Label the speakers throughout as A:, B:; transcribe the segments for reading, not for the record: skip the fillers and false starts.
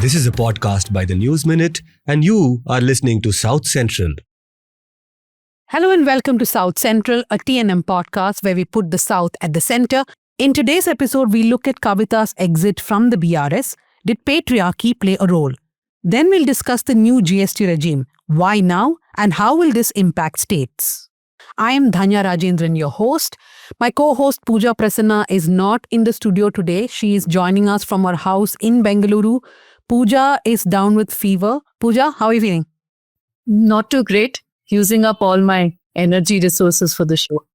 A: This is a podcast by the News Minute, and you are listening to South Central.
B: Hello and welcome to South Central, a TNM podcast where we put the South at the center. In today's episode, we look at Kavita's exit from the BRS. Did patriarchy play a role? Then we'll discuss the new GST regime. Why now? And how will this impact states? I am Dhanya Rajendran, your host. My co-host Pooja Prasanna is not in the studio today. She is joining us from her house in Bengaluru. Pooja is down with fever. Pooja, how are you feeling?
C: Not too great. Using up all my energy resources for the show.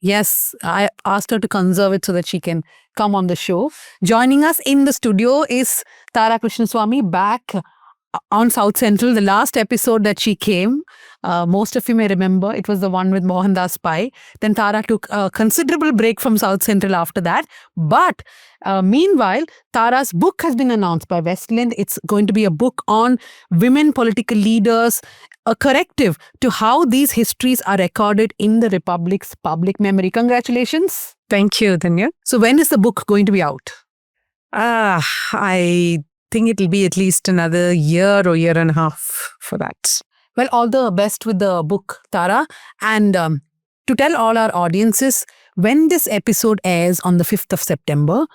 B: Yes, I asked her to conserve it so that she can come on the show. Joining us in the studio is Tara Krishnaswamy, back on South Central. The last episode that she came, most of you may remember, it was the one with Mohandas Pai. Then Tara took a considerable break from South Central after that. But meanwhile, Tara's book has been announced by Westland. It's going to be a book on women political leaders, a corrective to how these histories are recorded in the Republic's public memory. Congratulations.
C: Thank you, Dhanya.
B: So when is the book going to be out?
C: I think it'll be at least another year or year and a half for that.
B: Well, all the best with the book, Tara. And to tell all our audiences, when this episode airs on the 5th of September,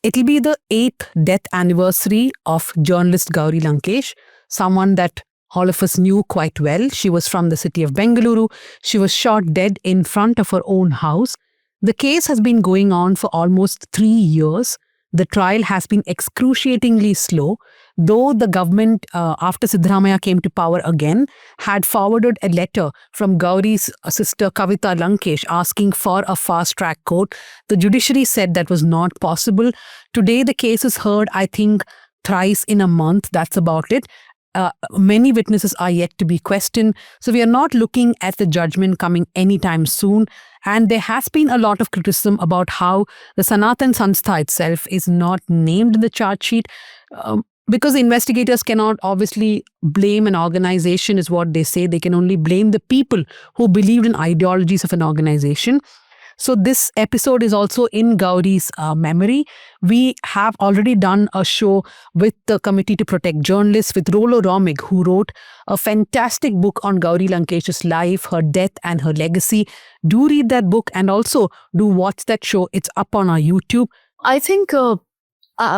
B: it'll be the 8th death anniversary of journalist Gauri Lankesh, someone that all of us knew quite well. She was from the city of Bengaluru. She was shot dead in front of her own house. The case has been going on for almost 3 years. The trial has been excruciatingly slow, though the government, after Siddaramaiah came to power again, had forwarded a letter from Gauri's sister Kavita Lankesh asking for a fast-track court. The judiciary said that was not possible. Today, the case is heard, I think, thrice in a month. That's about it. Many witnesses are yet to be questioned. So we are not looking at the judgment coming anytime soon. And there has been a lot of criticism about how the Sanatan Sanstha itself is not named in the charge sheet. Because the investigators cannot obviously blame an organization is what they say. They can only blame the people who believed in ideologies of an organization. So this episode is also in Gauri's memory. We have already done a show with the Committee to Protect Journalists with Rollo Romig, who wrote a fantastic book on Gauri Lankesh's life, her death and her legacy. Do read that book and also do watch that show. It's up on our YouTube.
C: I think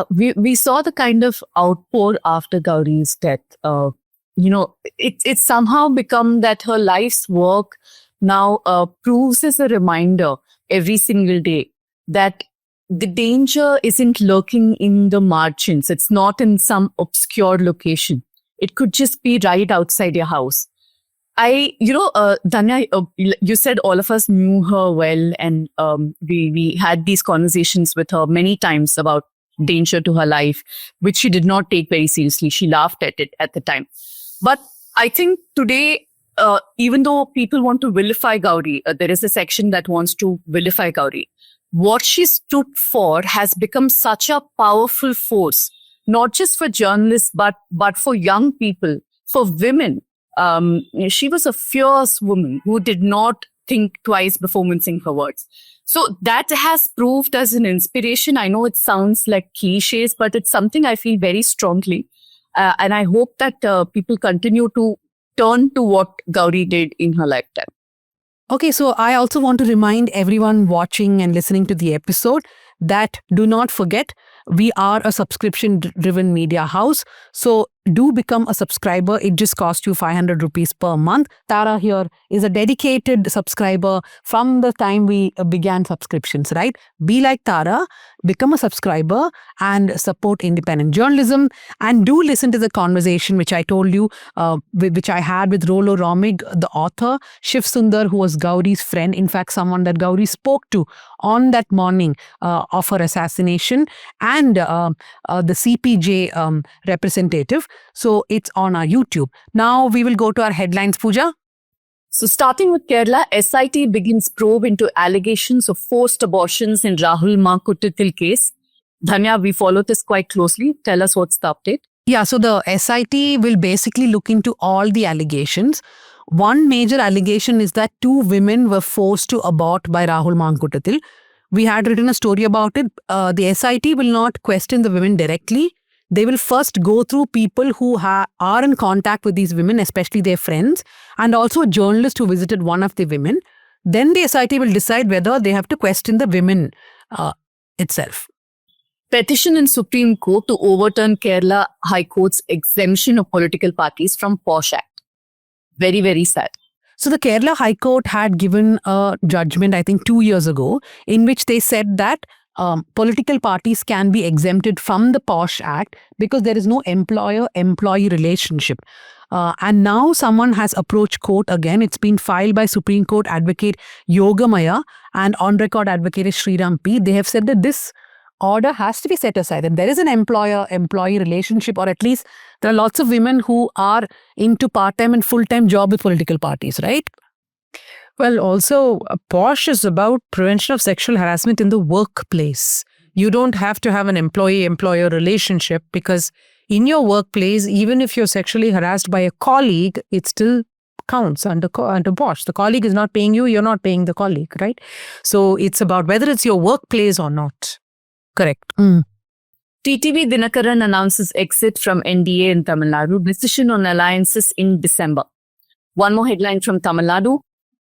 C: we saw the kind of outpour after Gauri's death. It's somehow become that her life's work now proves as a reminder every single day that the danger isn't lurking in the margins. It's not in some obscure location. It could just be right outside your house. Dhanya, you said all of us knew her well, and we had these conversations with her many times about danger to her life, which she did not take very seriously. She laughed at it at the time. But I think today, even though people want to vilify Gauri, there is a section that wants to vilify Gauri. What she stood for has become such a powerful force, not just for journalists, but for young people, for women. She was a fierce woman who did not think twice before mincing her words. So that has proved as an inspiration. I know it sounds like cliches, but it's something I feel very strongly. And I hope that people continue to turn to what Gauri did in her lifetime.
B: Okay, so I also want to remind everyone watching and listening to the episode that do not forget, we are a subscription-driven media house. So do become a subscriber. It just costs you 500 rupees per month. Tara here is a dedicated subscriber from the time we began subscriptions, right? Be like Tara, become a subscriber and support independent journalism. And do listen to the conversation which I told you, which I had with Rollo Romig, the author, Shiv Sundar, who was Gauri's friend. In fact, someone that Gauri spoke to on that morning of her assassination, and the CPJ representative. So it's on our YouTube. Now we will go to our headlines, Pooja.
C: So starting with Kerala, SIT begins probe into allegations of forced abortions in Rahul Mankuttil case. Dhanya, we follow this quite closely. Tell us what's the update.
B: Yeah, so the SIT will basically look into all the allegations. One major allegation is that 2 women were forced to abort by Rahul Mankuttil. We had written a story about it. The SIT will not question the women directly. they will first go through people who are in contact with these women, especially their friends, and also a journalist who visited one of the women. Then the SIT will decide whether they have to question the women itself.
C: Petition in Supreme Court to overturn Kerala High Court's exemption of political parties from POSH Act. Very, very sad.
B: So the Kerala High Court had given a judgment, I think 2 years ago, in which they said that political parties can be exempted from the POSH Act because there is no employer-employee relationship. And now someone has approached court again. It's been filed by Supreme Court Advocate Yogamaya and on-record Advocate Sriram P. They have said that this order has to be set aside, and there is an employer-employee relationship, or at least there are lots of women who are into part-time and full-time job with political parties, right?
D: Well, also, POSH is about prevention of sexual harassment in the workplace. You don't have to have an employee-employer relationship because in your workplace, even if you're sexually harassed by a colleague, it still counts under POSH. The colleague is not paying you, you're not paying the colleague, right? So it's about whether it's your workplace or not. Correct.
C: TTV Dinakaran announces exit from NDA in Tamil Nadu, decision on alliances in December. One more headline from Tamil Nadu.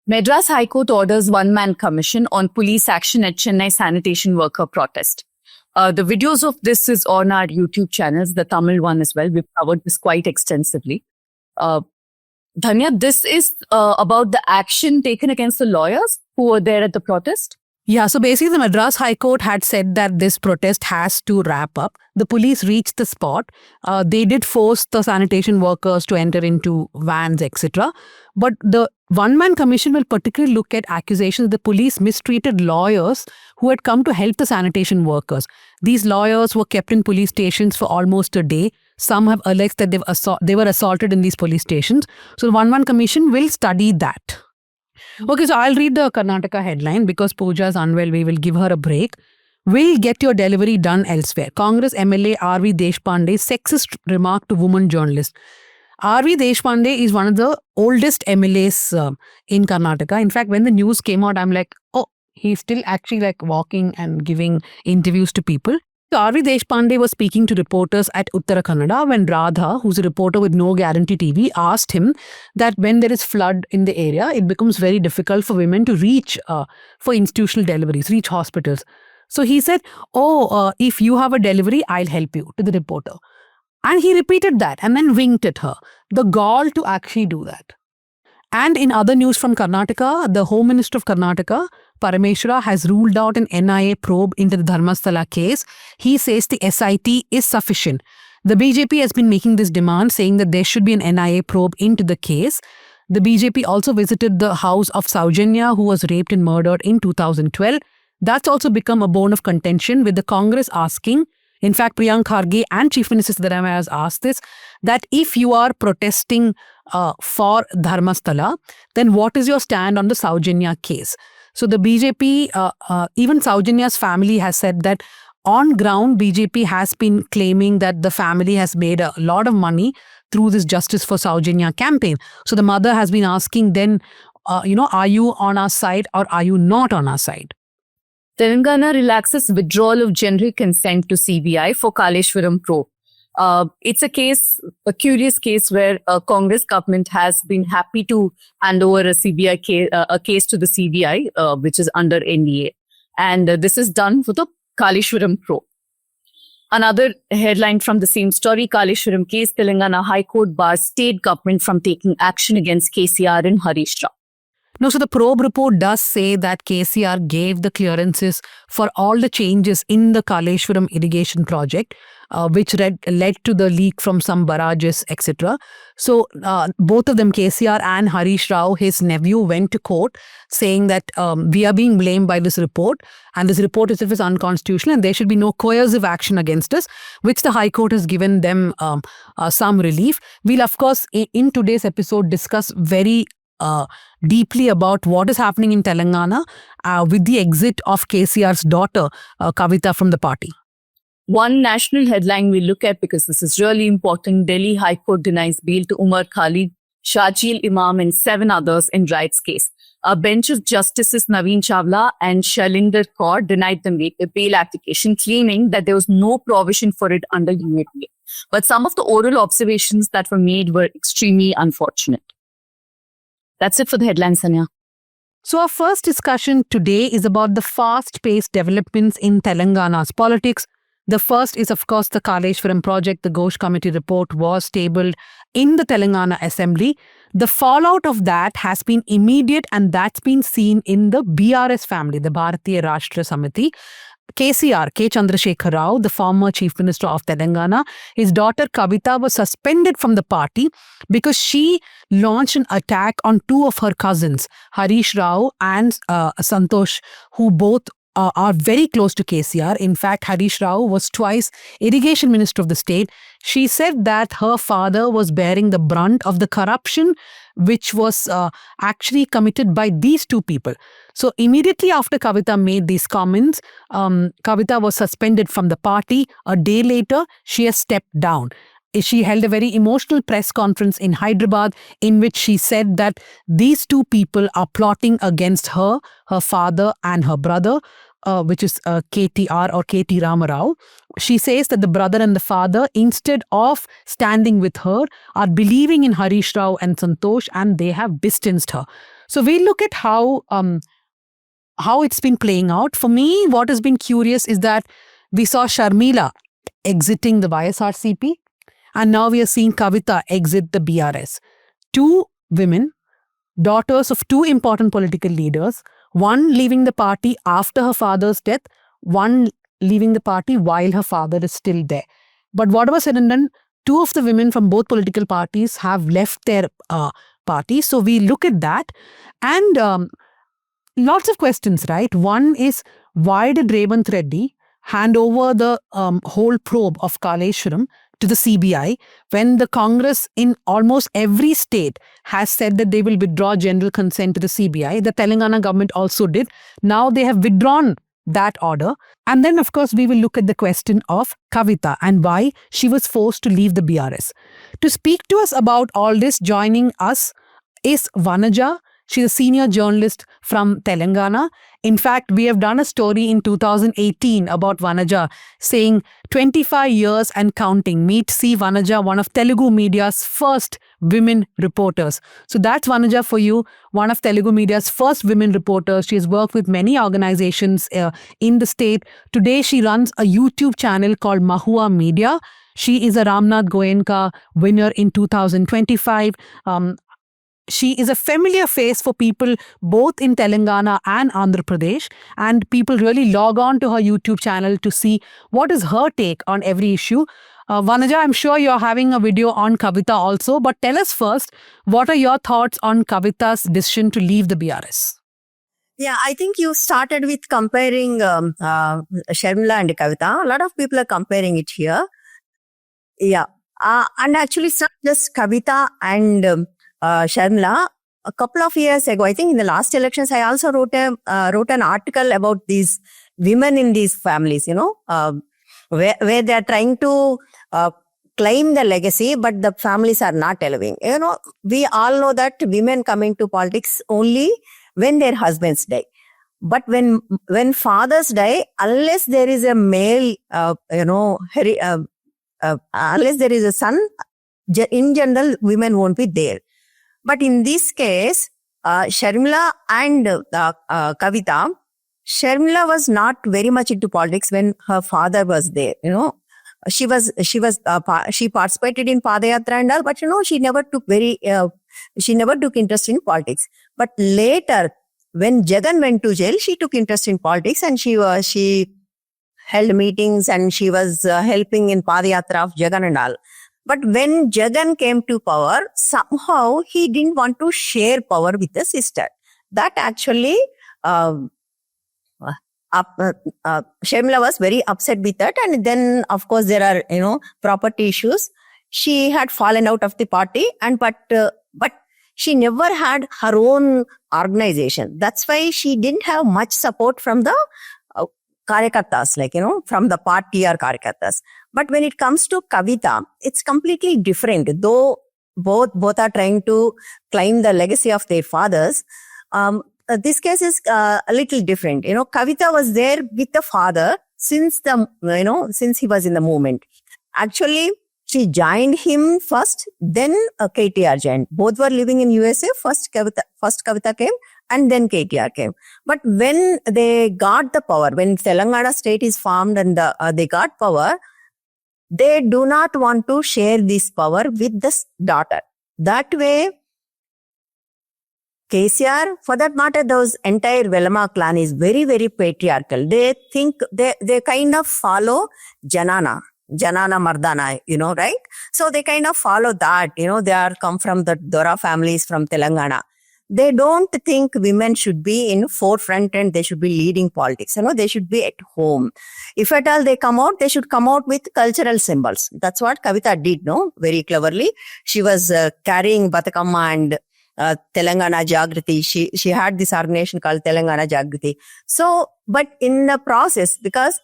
C: Madras High Court orders one-man commission on police action at Chennai sanitation worker protest. The videos of this is on our YouTube channels, the Tamil one as well. We've covered this quite extensively. Dhanya, this is about the action taken against the lawyers who were there at the protest.
B: Yeah, so basically the Madras High Court had said that this protest has to wrap up. The police reached the spot. They did force the sanitation workers to enter into vans, etc. But the one-man commission will particularly look at accusations the police mistreated lawyers who had come to help the sanitation workers. These lawyers were kept in police stations for almost a day. Some have alleged that they were assaulted in these police stations. So the one-man commission will study that. Okay, so I'll read the Karnataka headline because Pooja is unwell. We will give her a break. Will get your delivery done elsewhere. Congress MLA R.V. Deshpande sexist remark to woman journalist. R.V. Deshpande is one of the oldest MLAs in Karnataka. In fact, when the news came out, I'm like, oh, he's still actually like walking and giving interviews to people. So R.V. Deshpande was speaking to reporters at Uttara Kannada when Radha, who's a reporter with No Guarantee TV, asked him that when there is flood in the area, it becomes very difficult for women to reach for institutional deliveries, reach hospitals. So he said, if you have a delivery, I'll help you, to the reporter. And he repeated that and then winked at her. The gall to actually do that. And in other news from Karnataka, the Home Minister of Karnataka, Parameshwara, has ruled out an NIA probe into the Dharmasthala case. He says the SIT is sufficient. The BJP has been making this demand, saying that there should be an NIA probe into the case. The BJP also visited the house of Saujanya, who was raped and murdered in 2012. That's also become a bone of contention, with the Congress asking, in fact, Priyank Kharge and Chief Minister Siddharamaiah has asked this, that if you are protesting for Dharmasthala, then what is your stand on the Saujanya case? So the BJP, even Saujanya's family has said that on ground, BJP has been claiming that the family has made a lot of money through this Justice for Saujanya campaign. So the mother has been asking then, are you on our side or are you not on our side?
C: Telangana relaxes withdrawal of generic consent to CBI for Kaleshwaram probe. It's a curious case where Congress government has been happy to hand over a case to the CBI, which is under NDA. And this is done for the Kaleshwaram probe. Another headline from the same story, Kaleshwaram case, Telangana High Court bars state government from taking action against KCR and Harish Rao.
B: No, so the probe report does say that KCR gave the clearances for all the changes in the Kaleshwaram irrigation project, which led to the leak from some barrages, etc. So both of them, KCR and Harish Rao, his nephew, went to court saying that we are being blamed by this report, and this report itself is unconstitutional and there should be no coercive action against us, which the High Court has given them some relief. We'll, of course, in today's episode discuss very deeply about what is happening in Telangana with the exit of KCR's daughter, Kavita, from the party.
C: One national headline we look at, because this is really important, Delhi High Court denies bail to Umar Khalid, Shajil Imam, and 7 others in Wright's case. A bench of Justices Naveen Chawla and Shalinder Kaur denied the bail application, claiming that there was no provision for it under UAPA. But some of the oral observations that were made were extremely unfortunate. That's it for the headlines, Sanya.
B: So our first discussion today is about the fast-paced developments in Telangana's politics. The first is, of course, the Kaleshwaram project. The Ghosh Committee report was tabled in the Telangana Assembly. The fallout of that has been immediate, and that's been seen in the BRS family, the Bharatiya Rashtra Samiti. KCR, K. Chandrasekhar Rao, the former Chief Minister of Telangana, his daughter Kavita was suspended from the party because she launched an attack on 2 of her cousins, Harish Rao and Santosh, who both are very close to KCR. In fact, Harish Rao was twice Irrigation Minister of the state. She said that her father was bearing the brunt of the corruption which was actually committed by these 2 people. So immediately after Kavita made these comments, Kavita was suspended from the party. A day later, she has stepped down. She held a very emotional press conference in Hyderabad in which she said that these 2 people are plotting against her, her father and her brother, which is KTR or KT Ramarao. She says that the brother and the father, instead of standing with her, are believing in Harish Rao and Santosh, and they have distanced her. So we look at how it's been playing out. For me, what has been curious is that we saw Sharmila exiting the YSRCP, and now we are seeing Kavita exit the BRS. 2 women, daughters of 2 important political leaders, one leaving the party after her father's death, one leaving the party while her father is still there. But whatever said and done, 2 of the women from both political parties have left their parties. So we look at that and lots of questions, right? One is, why did Revant Reddy hand over the whole probe of Kaleshwaram to the CBI when the Congress in almost every state has said that they will withdraw general consent to the CBI? The Telangana government also did. Now they have withdrawn that order. And then, of course, we will look at the question of Kavita and why she was forced to leave the BRS. To speak to us about all this, joining us is Vanaja. She's a senior journalist from Telangana. In fact, we have done a story in 2018 about Vanaja saying 25 years and counting. Meet C. Vanaja, one of Telugu media's first women reporters. So that's Vanaja for you, one of Telugu media's first women reporters. She has worked with many organizations in the state. Today, she runs a YouTube channel called Mahua Media. She is a Ramnath Goenka winner in 2025. She is a familiar face for people both in Telangana and Andhra Pradesh, and people really log on to her YouTube channel to see what is her take on every issue. Vanaja, I'm sure you're having a video on Kavita also, but tell us first, what are your thoughts on Kavita's decision to leave the BRS?
E: Yeah, I think you started with comparing Sharmila and Kavita. A lot of people are comparing it here. Yeah, and actually it's not just Kavita and Sharmila. A couple of years ago, I think in the last elections, I also wrote an article about these women in these families, where they are trying to claim the legacy, but the families are not allowing. We all know that women come into politics only when their husbands die. But when fathers die, unless there is a male, unless there is a son, in general, women won't be there. But in this case, Sharmila and Kavita, Sharmila was not very much into politics when her father was there. She participated in Padayatra and all, but she never took interest in politics. But later, when Jagan went to jail, she took interest in politics, and she held meetings and she was helping in Padayatra of Jagan and all. But when Jagan came to power, somehow he didn't want to share power with the sister. That actually, Sharmila was very upset with that. And then, of course, there are, property issues. She had fallen out of the party, but she never had her own organization. That's why she didn't have much support from the Karyakartas, from the party or Karyakartas. But when it comes to Kavita, it's completely different. Though both are trying to claim the legacy of their fathers. This case is a little different. Kavita was there with the father since he was in the movement. Actually, she joined him first, then KTR joined. Both were living in USA. First Kavita came, and then KTR came. But when they got the power, when Telangana state is formed and they got power, they do not want to share this power with the daughter. That way, KCR, for that matter, those entire Velama clan is very, very patriarchal. They think they kind of follow Janana Mardana, right? So they kind of follow that, they are come from the Dora families from Telangana. They don't think women should be in forefront and they should be leading politics. They should be at home. If at all they come out, they should come out with cultural symbols. That's what Kavita did, very cleverly. She was carrying Batakama and Telangana Jagriti. She had this organization called Telangana Jagriti. So, but in the process, because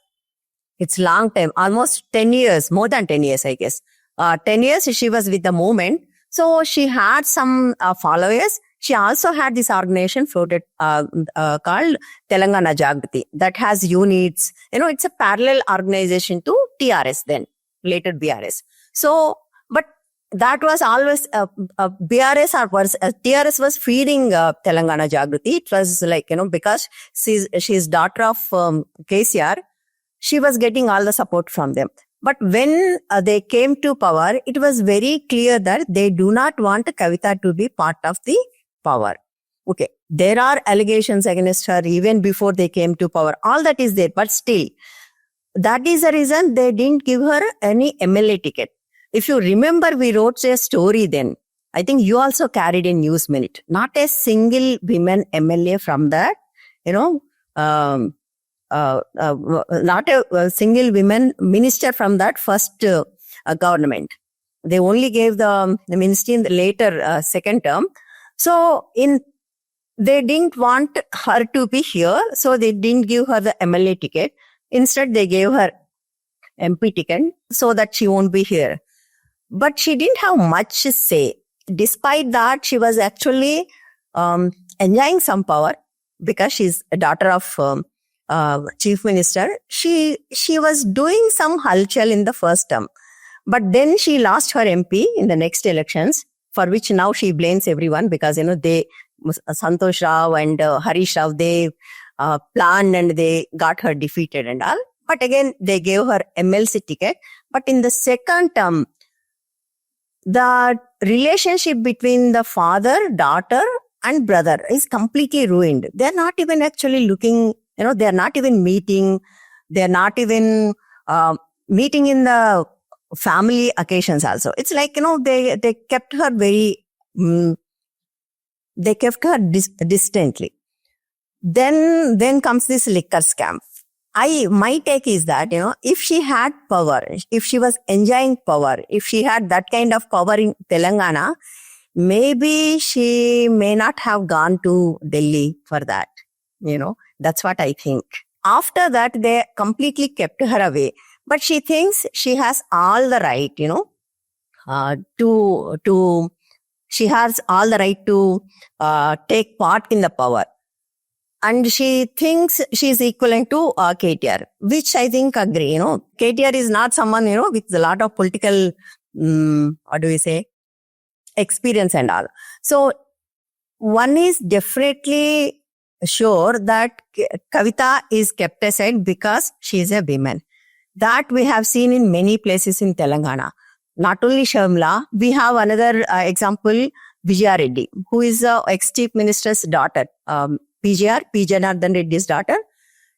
E: it's long time, almost 10 years, more than 10 years, I guess. 10 years she was with the movement. So she had some followers. She also had this organization floated called Telangana Jagriti that has units. It's a parallel organization to TRS then, later BRS. So, but that was always TRS was feeding Telangana Jagriti. It was like, because she's daughter of KCR, she was getting all the support from them. But when they came to power, it was very clear that they do not want Kavita to be part of the power. Okay, there are allegations against her even before they came to power. All that is there, but still, that is the reason they didn't give her any MLA ticket. If you remember, we wrote a story then. I think you also carried in News Minute. Not a single women MLA from that, not a single women minister from that first government. They only gave the ministry in the later second term. So they didn't want her to be here, so they didn't give her the MLA ticket. Instead, they gave her MP ticket so that she won't be here. But she didn't have much say. Despite that, she was actually enjoying some power because she's a daughter of Chief Minister. She was doing some halchal in the first term. But then she lost her MP in the next elections, for which now she blames everyone because, they, Santosh Rao and Harish Rao, they planned and they got her defeated and all. But again, they gave her MLC ticket. But in the second term, the relationship between the father, daughter and brother is completely ruined. They're not even actually looking, they're not even meeting. They're not even meeting in the family occasions also. It's like, they kept her very, they kept her distantly. Then comes this liquor scam. My take is that, if she had power, if she was enjoying power, if she had that kind of power in Telangana, maybe she may not have gone to Delhi for that. That's what I think. After that, they completely kept her away. But she thinks she has all the right, she has all the right to take part in the power. And she thinks she is equivalent to KTR, which I think agree, KTR is not someone, with a lot of political, experience and all. So one is definitely sure that Kavita is kept aside because she is a woman. That we have seen in many places in Telangana. Not only Sharmila, we have another example, Vijaya Reddy, who is ex-chief minister's daughter, P. Janardhan Reddy's daughter.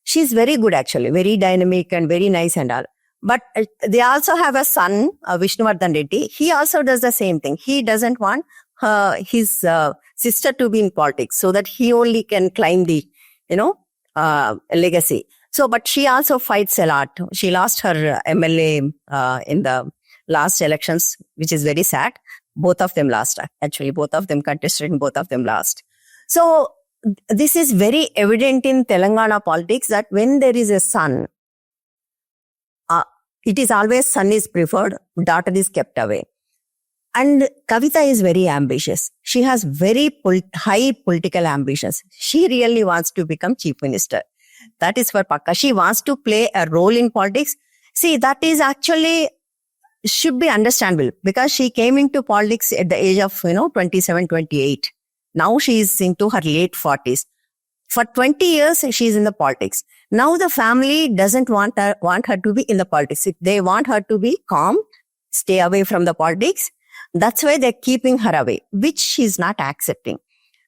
E: She's very good actually, very dynamic and very nice and all. But they also have a son, Vishnuvardhan Reddy. He also does the same thing. He doesn't want his sister to be in politics so that he only can climb the, legacy. So, but she also fights a lot. She lost her MLA in the last elections, which is very sad. Both of them lost. Actually, both of them contested and both of them lost. So, this is very evident in Telangana politics that when there is a son, it is always son is preferred, daughter is kept away. And Kavita is very ambitious. She has very high political ambitions. She really wants to become chief minister. That is for Pakka. She wants to play a role in politics. See, that is actually should be understandable because she came into politics at the age of, 27, 28. Now she is into her late 40s. For 20 years, she is in the politics. Now the family doesn't want her to be in the politics. They want her to be calm, stay away from the politics. That's why they're keeping her away, which she's not accepting.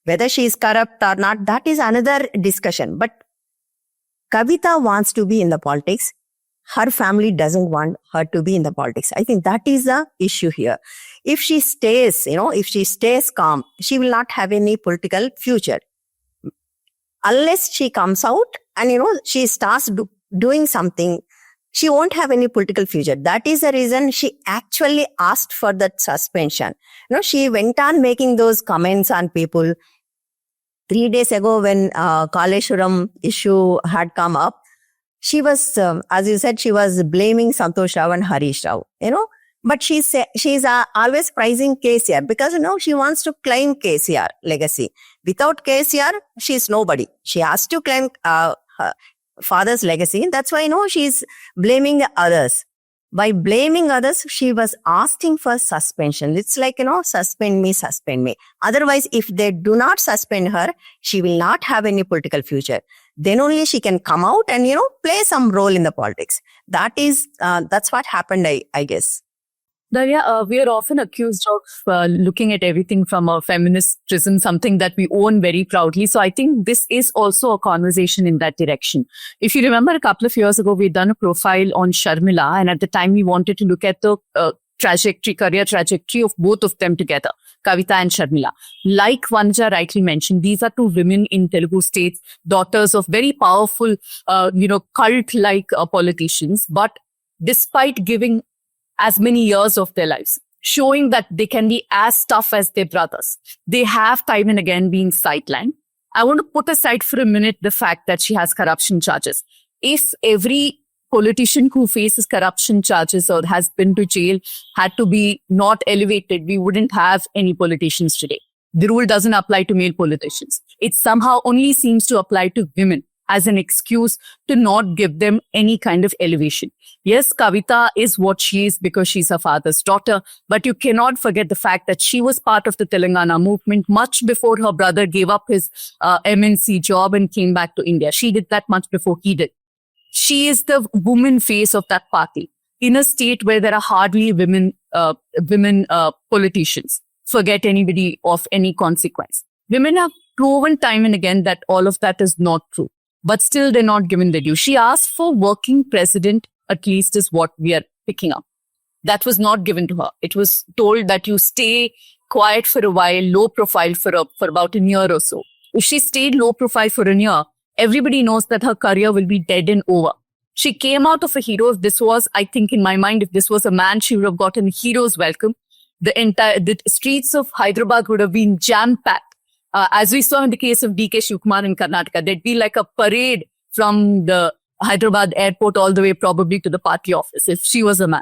E: Whether she is corrupt or not, that is another discussion. But Kavita wants to be in the politics. Her family doesn't want her to be in the politics. I think that is the issue here. If she stays, if she stays calm, she will not have any political future. Unless she comes out and, she starts doing something, she won't have any political future. That is the reason she actually asked for that suspension. She went on making those comments on people. 3 days ago when Kaleshwaram issue had come up, she was, as you said, she was blaming Santosh Rao and Harish Rao, but she's always praising KCR because, she wants to claim KCR legacy. Without KCR, she's nobody. She has to claim her father's legacy. That's why, she's blaming the others. By blaming others, she was asking for suspension. It's like, suspend me. Otherwise, if they do not suspend her, she will not have any political future. Then only she can come out and, play some role in the politics. That's what happened, I guess.
C: Darya, we are often accused of looking at everything from a feminist prism, something that we own very proudly. So I think this is also a conversation in that direction. If you remember a couple of years ago, we'd done a profile on Sharmila, and at the time we wanted to look at the career trajectory of both of them together, Kavita and Sharmila. Like Vanaja rightly mentioned, these are two women in Telugu states, daughters of very powerful, cult-like politicians. But despite giving as many years of their lives, showing that they can be as tough as their brothers, they have time and again been sidelined. I want to put aside for a minute the fact that she has corruption charges. If every politician who faces corruption charges or has been to jail had to be not elevated, we wouldn't have any politicians today. The rule doesn't apply to male politicians. It somehow only seems to apply to women as an excuse to not give them any kind of elevation. Yes, Kavita is what she is because she's her father's daughter, but you cannot forget the fact that she was part of the Telangana movement much before her brother gave up his MNC job and came back to India. She did that much before he did. She is the woman face of that party in a state where there are hardly women politicians. Forget anybody of any consequence. Women have proven time and again that all of that is not true. But still, they're not given the due. She asked for working president, at least is what we are picking up. That was not given to her. It was told that you stay quiet for a while, low profile for about a year or so. If she stayed low profile for a year, everybody knows that her career will be dead and over. She came out of a hero. If this was, I think in my mind, if this was a man, she would have gotten a hero's welcome. The streets of Hyderabad would have been jam-packed. As we saw in the case of DK Shivkumar in Karnataka, there'd be like a parade from the Hyderabad airport all the way probably to the party office if she was a man.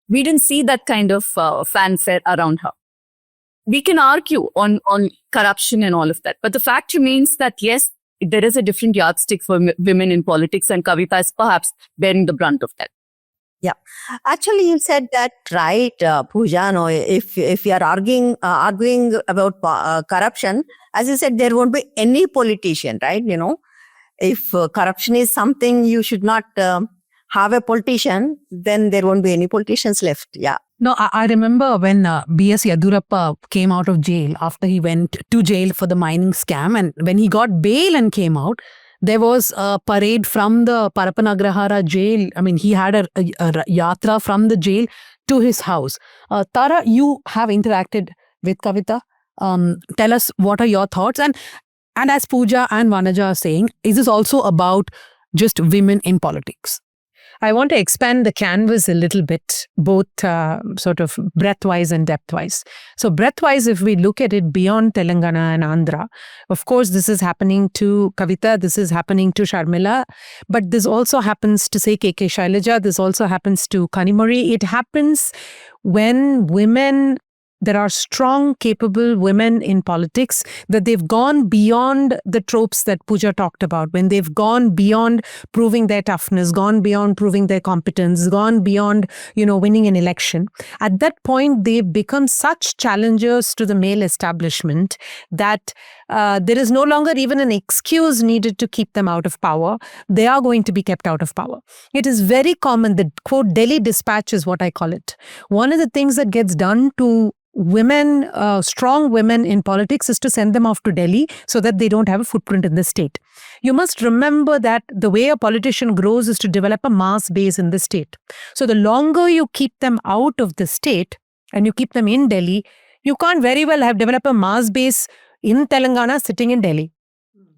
C: We didn't see that kind of fanfare around her. We can argue on corruption and all of that. But the fact remains that, yes, there is a different yardstick for women in politics, and Kavita is perhaps bearing the brunt of that.
E: Yeah. Actually, you said that right, Pooja. No, if you are arguing about corruption, as you said, there won't be any politician, right? If corruption is something you should not have a politician, then there won't be any politicians left. Yeah.
B: No, I remember when B.S. Yadurappa came out of jail after he went to jail for the mining scam, and when he got bail and came out, there was a parade from the Parapanagrahara jail. I mean, he had a yatra from the jail to his house. Tara, you have interacted with Kavita. Tell us what are your thoughts. And as Pooja and Vanaja are saying, is this also about just women in politics?
D: I want to expand the canvas a little bit, both sort of breadth-wise and depth-wise. So breadth-wise, if we look at it beyond Telangana and Andhra, of course, this is happening to Kavita, this is happening to Sharmila, but this also happens to, say, KK Shailaja, this also happens to Kanimozhi. It happens when women there are strong, capable women in politics, that they've gone beyond the tropes that Pooja talked about, when they've gone beyond proving their toughness, gone beyond proving their competence, gone beyond, winning an election. At that point, they've become such challengers to the male establishment that there is no longer even an excuse needed to keep them out of power. They are going to be kept out of power. It is very common, the quote, Delhi dispatch is what I call it. One of the things that gets done to women, strong women in politics, is to send them off to Delhi so that they don't have a footprint in the state. You must remember that the way a politician grows is to develop a mass base in the state. So the longer you keep them out of the state and you keep them in Delhi, you can't very well have developed a mass base in Telangana sitting in Delhi,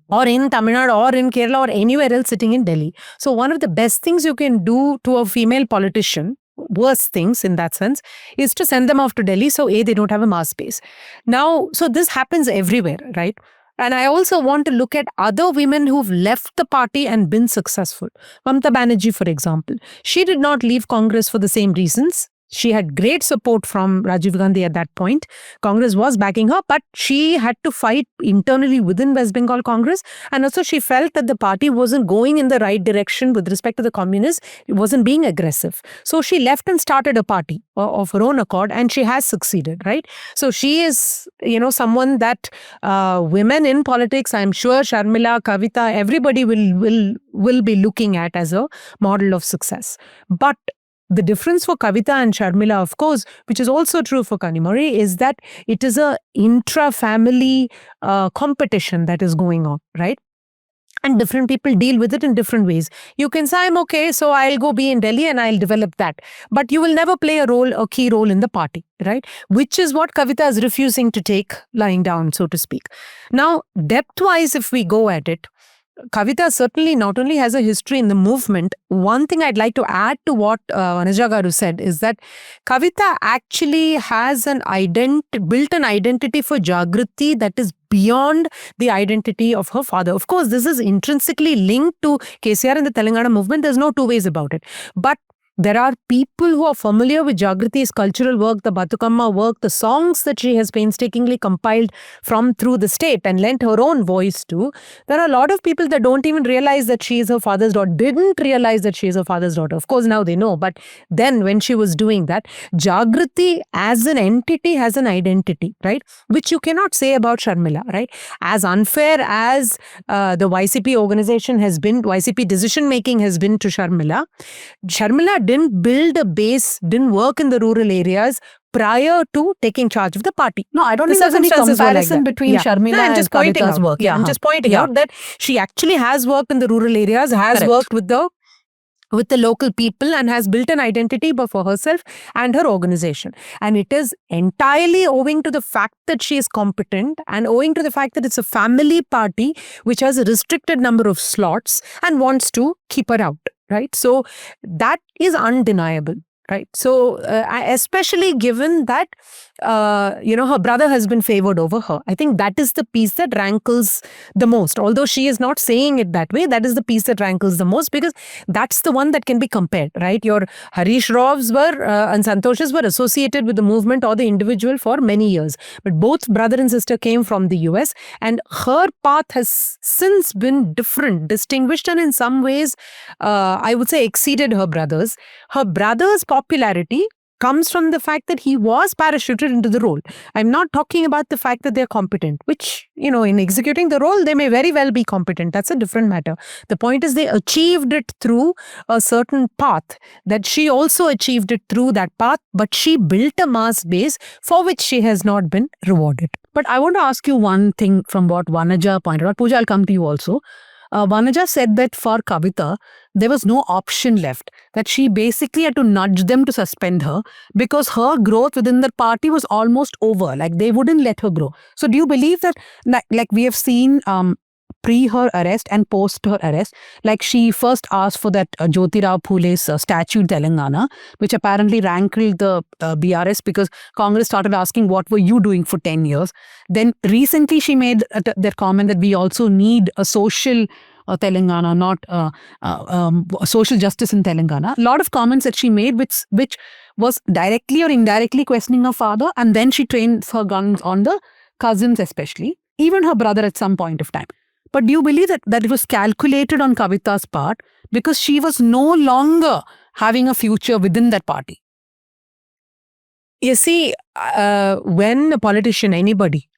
D: or in Tamil Nadu, or in Kerala, or anywhere else sitting in Delhi. So one of the best things you can do to a female politician, worst things in that sense, is to send them off to Delhi so they don't have a mass base. Now, so this happens everywhere, right? And I also want to look at other women who've left the party and been successful. Mamata Banerjee, for example, she did not leave Congress for the same reasons. She had great support from Rajiv Gandhi at that point. Congress was backing her, but she had to fight internally within West Bengal Congress. And also she felt that the party wasn't going in the right direction with respect to the communists. It wasn't being aggressive. So she left and started a party of her own accord, and she has succeeded, right? So she is, someone that women in politics, I'm sure Sharmila, Kavita, everybody will be looking at as a model of success. But the difference for Kavita and Sharmila, of course, which is also true for Kanimozhi, is that it is a intra-family competition that is going on, right? And different people deal with it in different ways. You can say, I'm okay, so I'll go be in Delhi and I'll develop that. But you will never play a key role in the party, right? Which is what Kavita is refusing to take lying down, so to speak. Now, depth-wise, if we go at it, Kavita certainly not only has a history in the movement. One thing I'd like to add to what Vanaja Garu said is that Kavita actually has built an identity for Jagriti that is beyond the identity of her father. Of course, this is intrinsically linked to KCR and the Telangana movement. There's no two ways about it. But there are people who are familiar with Jagriti's cultural work, the Batukamma work, the songs that she has painstakingly compiled through the state and lent her own voice to. There are a lot of people that don't even realize that she is her father's daughter, didn't realize that she is her father's daughter. Of course, now they know. But then when she was doing that, Jagriti as an entity has an identity, right? Which you cannot say about Sharmila, right? As unfair as the YCP organization has been, YCP decision making has been to Sharmila didn't build a base, didn't work in the rural areas prior to taking charge of the party.
B: No, I don't think there's any comparison between Sharmila and Kavita's work.
D: Yeah, I'm just pointing out that she actually has worked in the rural areas, has worked with the local people, and has built an identity for herself and her organization. And it is entirely owing to the fact that she is competent and owing to the fact that it's a family party which has a restricted number of slots and wants to keep her out. Right. So that is undeniable. Right. So especially given that, her brother has been favored over her. I think that is the piece that rankles the most. Although she is not saying it that way, that is the piece that rankles the most, because that's the one that can be compared. Right. Your Harish Ravs and Santosh's were associated with the movement or the individual for many years. But both brother and sister came from the US, and her path has since been different, distinguished, and in some ways, I would say exceeded her brother's. Her brother's popularity comes from the fact that he was parachuted into the role. I'm not talking about the fact that they're competent, which, in executing the role, they may very well be competent. That's a different matter. The point is they achieved it through a certain path, that she also achieved it through that path, but she built a mass base for which she has not been rewarded.
B: But I want to ask you one thing from what Vanaja pointed out. Pooja, I'll come to you also. Vanaja said that for Kavita, there was no option left, that she basically had to nudge them to suspend her because her growth within the party was almost over. Like, they wouldn't let her grow. So do you believe that, like we have seen pre her arrest and post her arrest, like she first asked for that Jyotirao Phule's statue in Telangana, which apparently rankled the BRS because Congress started asking, what were you doing for 10 years? Then recently she made that comment that we also need a social Telangana, not social justice in Telangana. A lot of comments that she made, which was directly or indirectly questioning her father, and then she trained her guns on the cousins, especially, even her brother at some point of time. But do you believe that it was calculated on Kavita's part because she was no longer having a future within that party?
D: You see, when a politician, anybody,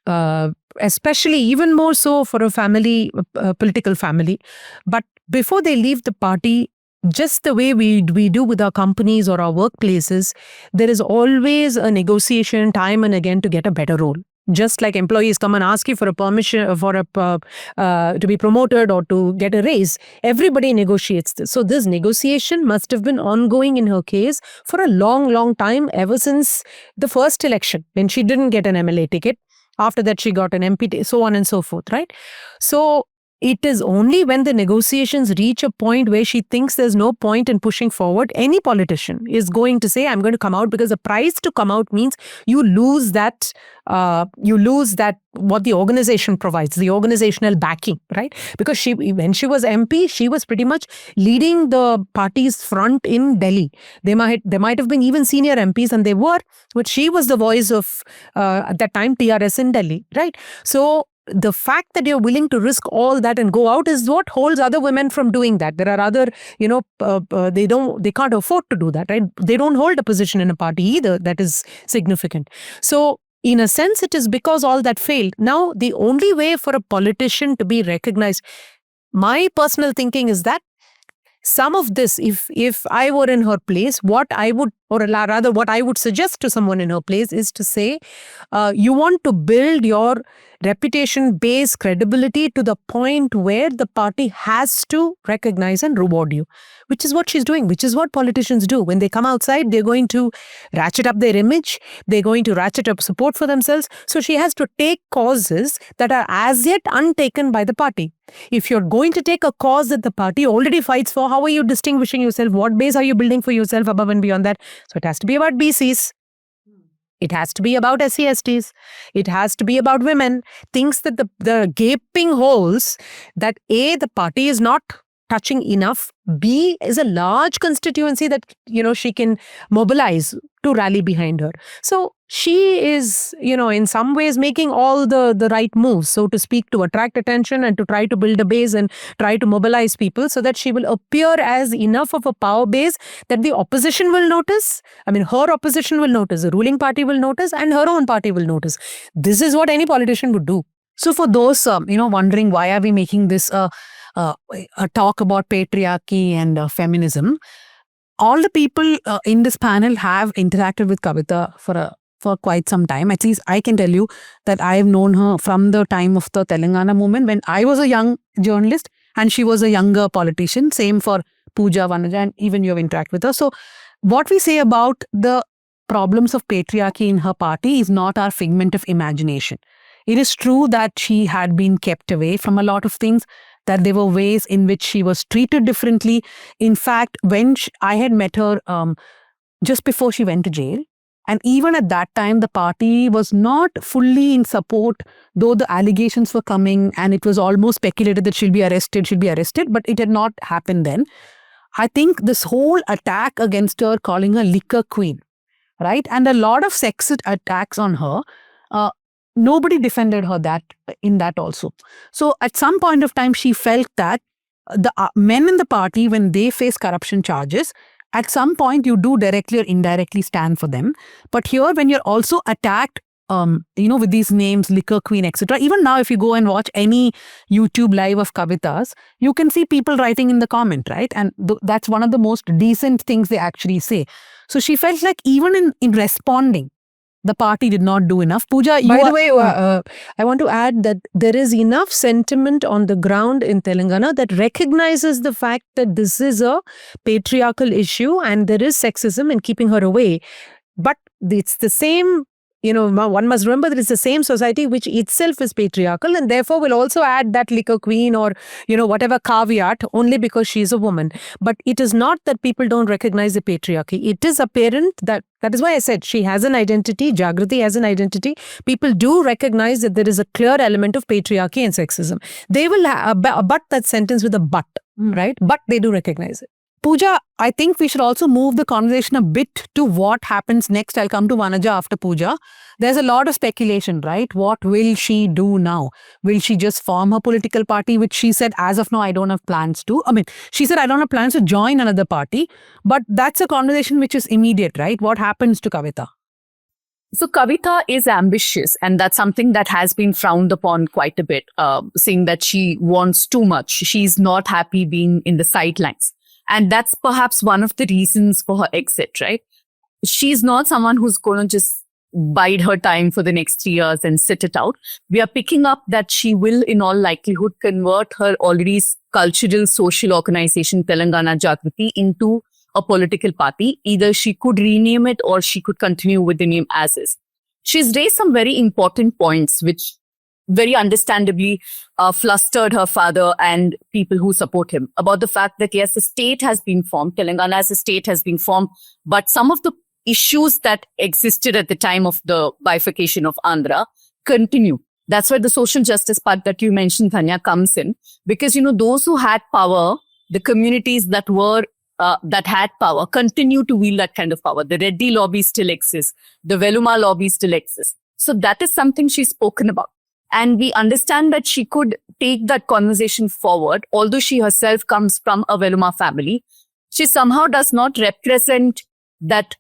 D: especially even more so for a family, political family, but before they leave the party, just the way we do with our companies or our workplaces, there is always a negotiation time and again to get a better role. Just like employees come and ask you for a permission to be promoted or to get a raise, everybody negotiates this. So this negotiation must have been ongoing in her case for a long, long time, ever since the first election when she didn't get an MLA ticket. After that, she got an MP, so on and so forth, right? So it is only when the negotiations reach a point where she thinks there's no point in pushing forward, any politician is going to say, I'm going to come out, because the price to come out means you lose that, what the organization provides, the organizational backing, right? Because when she was MP, she was pretty much leading the party's front in Delhi. There might have been even senior MPs, and they were, but she was the voice of, at that time, TRS in Delhi, right? So the fact that you're willing to risk all that and go out is what holds other women from doing that. There are other, they can't afford to do that, right? They don't hold a position in a party either that is significant. So in a sense, it is because all that failed. Now, the only way for a politician to be recognized, my personal thinking is that some of this, if I were in her place, what I would suggest to someone in her place is to say, you want to build your reputation base, credibility to the point where the party has to recognize and reward you, which is what she's doing, which is what politicians do. When they come outside, they're going to ratchet up their image, they're going to ratchet up support for themselves. So she has to take causes that are as yet untaken by the party. If you're going to take a cause that the party already fights for, how are you distinguishing yourself? What base are you building for yourself above and beyond that? So it has to be about BCs. It has to be about SC/STs. It has to be about women. Things that the gaping holes that A, the party is not touching enough, B, is a large constituency that, she can mobilize to rally behind her. So she is, in some ways making all the right moves, so to speak, to attract attention and to try to build a base and try to mobilize people so that she will appear as enough of a power base that the opposition will notice. I mean, her opposition will notice, the ruling party will notice, and her own party will notice. This is what any politician would do. So for those, wondering why are we making this a talk about patriarchy and feminism, all the people in this panel have interacted with Kavita for quite some time. At least I can tell you that I have known her from the time of the Telangana movement when I was a young journalist and she was a younger politician. Same for Pooja Vanaja, and even you have interacted with her. So what we say about the problems of patriarchy in her party is not our figment of imagination. It is true that she had been kept away from a lot of things, that there were ways in which she was treated differently. In fact, when I had met her just before she went to jail, and even at that time, the party was not fully in support, though the allegations were coming and it was almost speculated that she'll be arrested, but it had not happened then. I think this whole attack against her, calling her liquor queen, right? And a lot of sexist attacks on her, nobody defended her in that also. So at some point of time, she felt that the men in the party, when they face corruption charges, at some point you do directly or indirectly stand for them. But here, when you're also attacked, with these names, liquor queen, etc. Even now, if you go and watch any YouTube live of Kavita's, you can see people writing in the comment, right? And that's one of the most decent things they actually say. So she felt like even in responding, the party did not do enough. Pooja, by the way, I want to add that there is enough sentiment on the ground in Telangana that recognizes the fact that this is a patriarchal issue and there is sexism in keeping her away. But it's the same one must remember that it's the same society which itself is patriarchal, and therefore will also add that liquor queen or, whatever caveat only because she's a woman. But it is not that people don't recognize the patriarchy. It is apparent that is why I said she has an identity, Jagrati has an identity. People do recognize that there is a clear element of patriarchy and sexism. They will but that sentence with a but, right? But they do recognize it.
B: Pooja, I think we should also move the conversation a bit to what happens next. I'll come to Vanaja after Pooja. There's a lot of speculation, right? What will she do now? Will she just form her political party, which she said, as of now, I don't have plans to. She said, I don't have plans to join another party. But that's a conversation which is immediate, right? What happens to Kavita?
C: So Kavita is ambitious, and that's something that has been frowned upon quite a bit, saying that she wants too much. She's not happy being in the sidelines. And that's perhaps one of the reasons for her exit, right? She's not someone who's going to just bide her time for the next 3 years and sit it out. We are picking up that she will, in all likelihood, convert her already cultural social organization, Telangana Jagrati, into a political party. Either she could rename it or she could continue with the name as is. She's raised some very important points, which very understandably flustered her father and people who support him, about the fact that, yes, a state has been formed, Telangana as a state has been formed, but some of the issues that existed at the time of the bifurcation of Andhra continue. That's where the social justice part that you mentioned, Dhanya, comes in. Because, those who had power, the communities that had power, continue to wield that kind of power. The Reddy lobby still exists. The Veluma lobby still exists. So that is something she's spoken about. And we understand that she could take that conversation forward. Although she herself comes from a Veluma family, she somehow does not represent that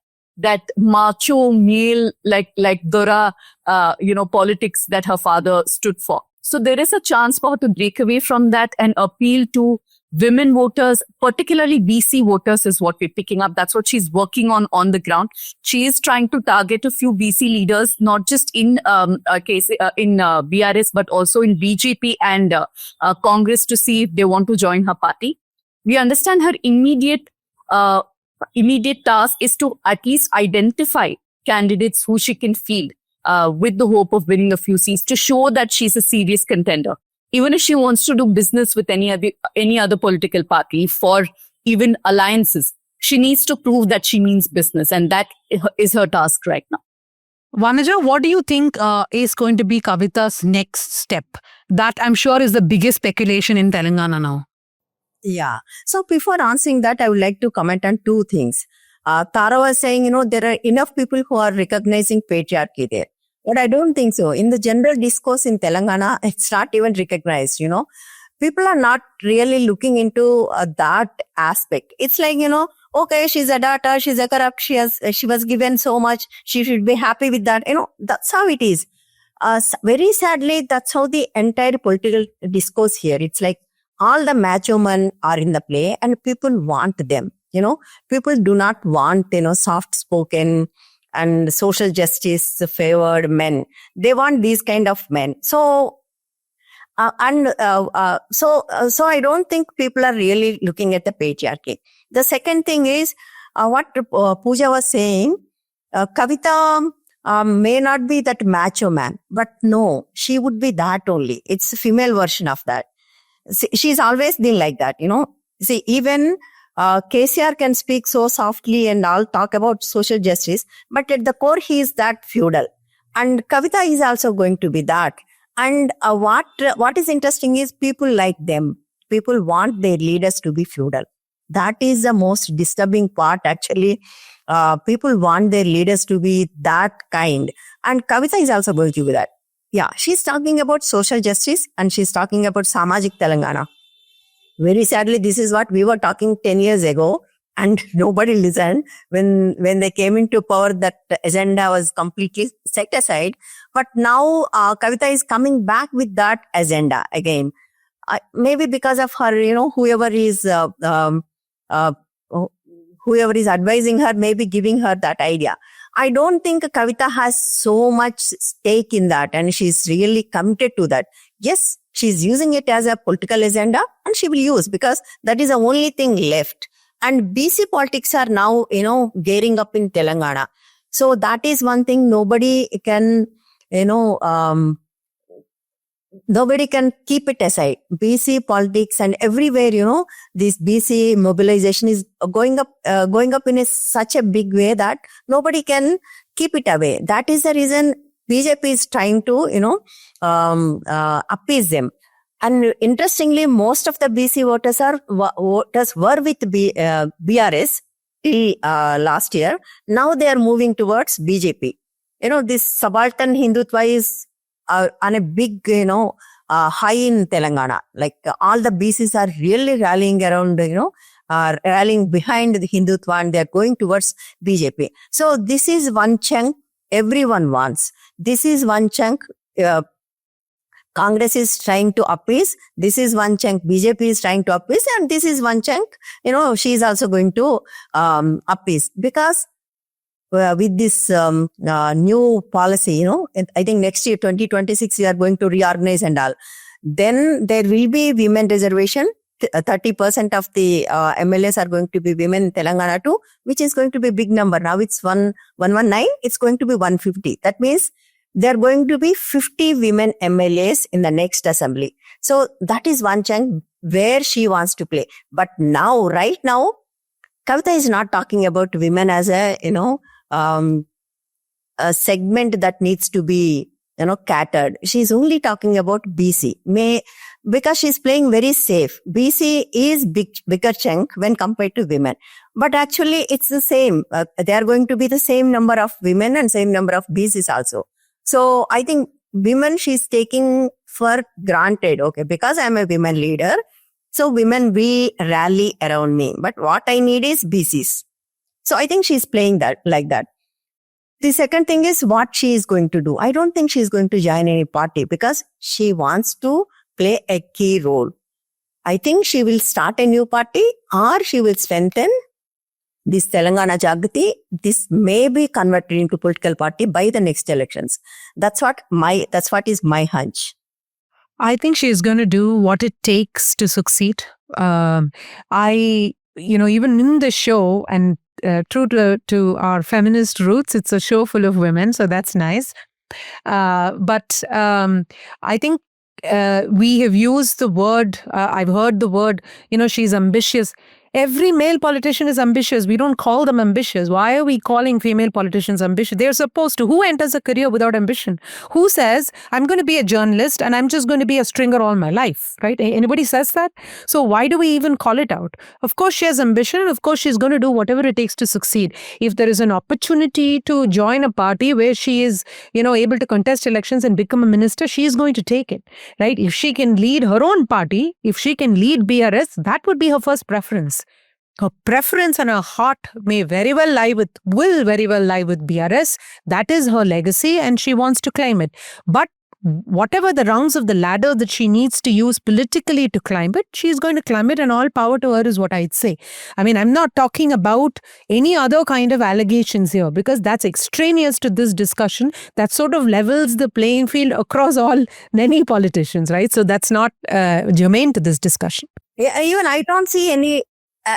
C: macho male, like Dora, politics that her father stood for. So there is a chance for her to break away from that and appeal to women voters, particularly BC voters, is what we're picking up. That's what she's working on the ground. She is trying to target a few BC leaders, not just in BRS, but also in BJP and Congress, to see if they want to join her party. We understand her immediate task is to at least identify candidates who she can field with the hope of winning a few seats, to show that she's a serious contender. Even if she wants to do business with any other political party for even alliances, she needs to prove that she means business. And that is her task right now.
B: Vanaja, what do you think is going to be Kavita's next step? That I'm sure is the biggest speculation in Telangana now.
E: Yeah. So before answering that, I would like to comment on two things. Tara was saying, there are enough people who are recognizing patriarchy there. But I don't think so. In the general discourse in Telangana, it's not even recognized, People are not really looking into that aspect. It's like, okay, she's a daughter, she's a corrupt, she was given so much, she should be happy with that. That's how it is. Very sadly, that's how the entire political discourse here. It's like all the macho men are in the play and people want them, People do not want, soft-spoken and social justice favored men. They want these kind of men. So I don't think people are really looking at the patriarchy. The second thing is what Pooja was saying. Kavita may not be that macho man, but no, she would be that only. It's a female version of that. She's always been like that, See, even KCR can speak so softly and all talk about social justice, but at the core, he is that feudal. And Kavita is also going to be that. And what is interesting is people like them. People want their leaders to be feudal. That is the most disturbing part, actually. People want their leaders to be that kind. And Kavita is also going to be that. Yeah, she's talking about social justice and she's talking about Samajik Telangana. Very sadly, this is what we were talking 10 years ago and nobody listened. When they came into power, that agenda was completely set aside. But now Kavita is coming back with that agenda again. Maybe because of her, whoever is advising her, maybe giving her that idea. I don't think Kavita has so much stake in that and she's really committed to that. Yes, she's using it as a political agenda and she will use because that is the only thing left. And BC politics are now, gearing up in Telangana. So that is one thing nobody can, nobody can keep it aside. BC politics and everywhere, this BC mobilization is going up in such a big way that nobody can keep it away. That is the reason BJP is trying to, appease them. And interestingly, most of the BC voters were with BRS till last year. Now they are moving towards BJP. This subaltern Hindutva is on a big, high in Telangana. Like all the BCs are really rallying around, rallying behind the Hindutva, and they are going towards BJP. So this is one chunk everyone wants. This is one chunk Congress is trying to appease. This is one chunk BJP is trying to appease, and this is one chunk, she is also going to appease, because with this new policy, I think next year, 2026, we are going to reorganize and all. Then there will be women reservation. 30% of the MLAs are going to be women in Telangana too, which is going to be a big number. Now it's 119, it's going to be 150. That means there are going to be 50 women MLAs in the next assembly. So that is one chunk where she wants to play. But now, right now, Kavita is not talking about women as a segment that needs to be, catered. She's only talking about BC. Because she's playing very safe. BC is bigger chunk when compared to women. But actually, it's the same. They are going to be the same number of women and same number of BCs also. So I think women she's taking for granted. Okay, because I'm a women leader, so women will rally around me. But what I need is BCs. So I think she's playing that like that. The second thing is what she is going to do. I don't think she's going to join any party because she wants to play a key role. I think she will start a new party or she will strengthen this Telangana Jagriti. This may be converted into political party by the next elections. That's what is my hunch.
D: I think she's going to do what it takes to succeed. Even in the show, and true to our feminist roots, it's a show full of women, so that's nice. But I think we have used the word, I've heard the word, she's ambitious. Every male politician is ambitious. We don't call them ambitious. Why are we calling female politicians ambitious? They're supposed to. Who enters a career without ambition? Who says, I'm going to be a journalist and I'm just going to be a stringer all my life, right? Anybody says that? So why do we even call it out? Of course, she has ambition, and of course, she's going to do whatever it takes to succeed. If there is an opportunity to join a party where she is, able to contest elections and become a minister, she is going to take it, right? If she can lead her own party, if she can lead BRS, that would be her first preference. Her preference and her heart will very well lie with BRS. That is her legacy, and she wants to claim it. But whatever the rungs of the ladder that she needs to use politically to climb it, she's going to climb it, and all power to her is what I'd say. I mean, I'm not talking about any other kind of allegations here, because that's extraneous to this discussion. That sort of levels the playing field across many politicians, right? So that's not germane to this discussion.
E: Yeah, even I don't see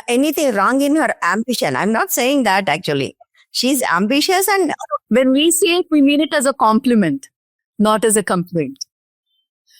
E: anything wrong in her ambition. I'm not saying that actually. She's ambitious, and
C: when we say it, we mean it as a compliment, not as a complaint.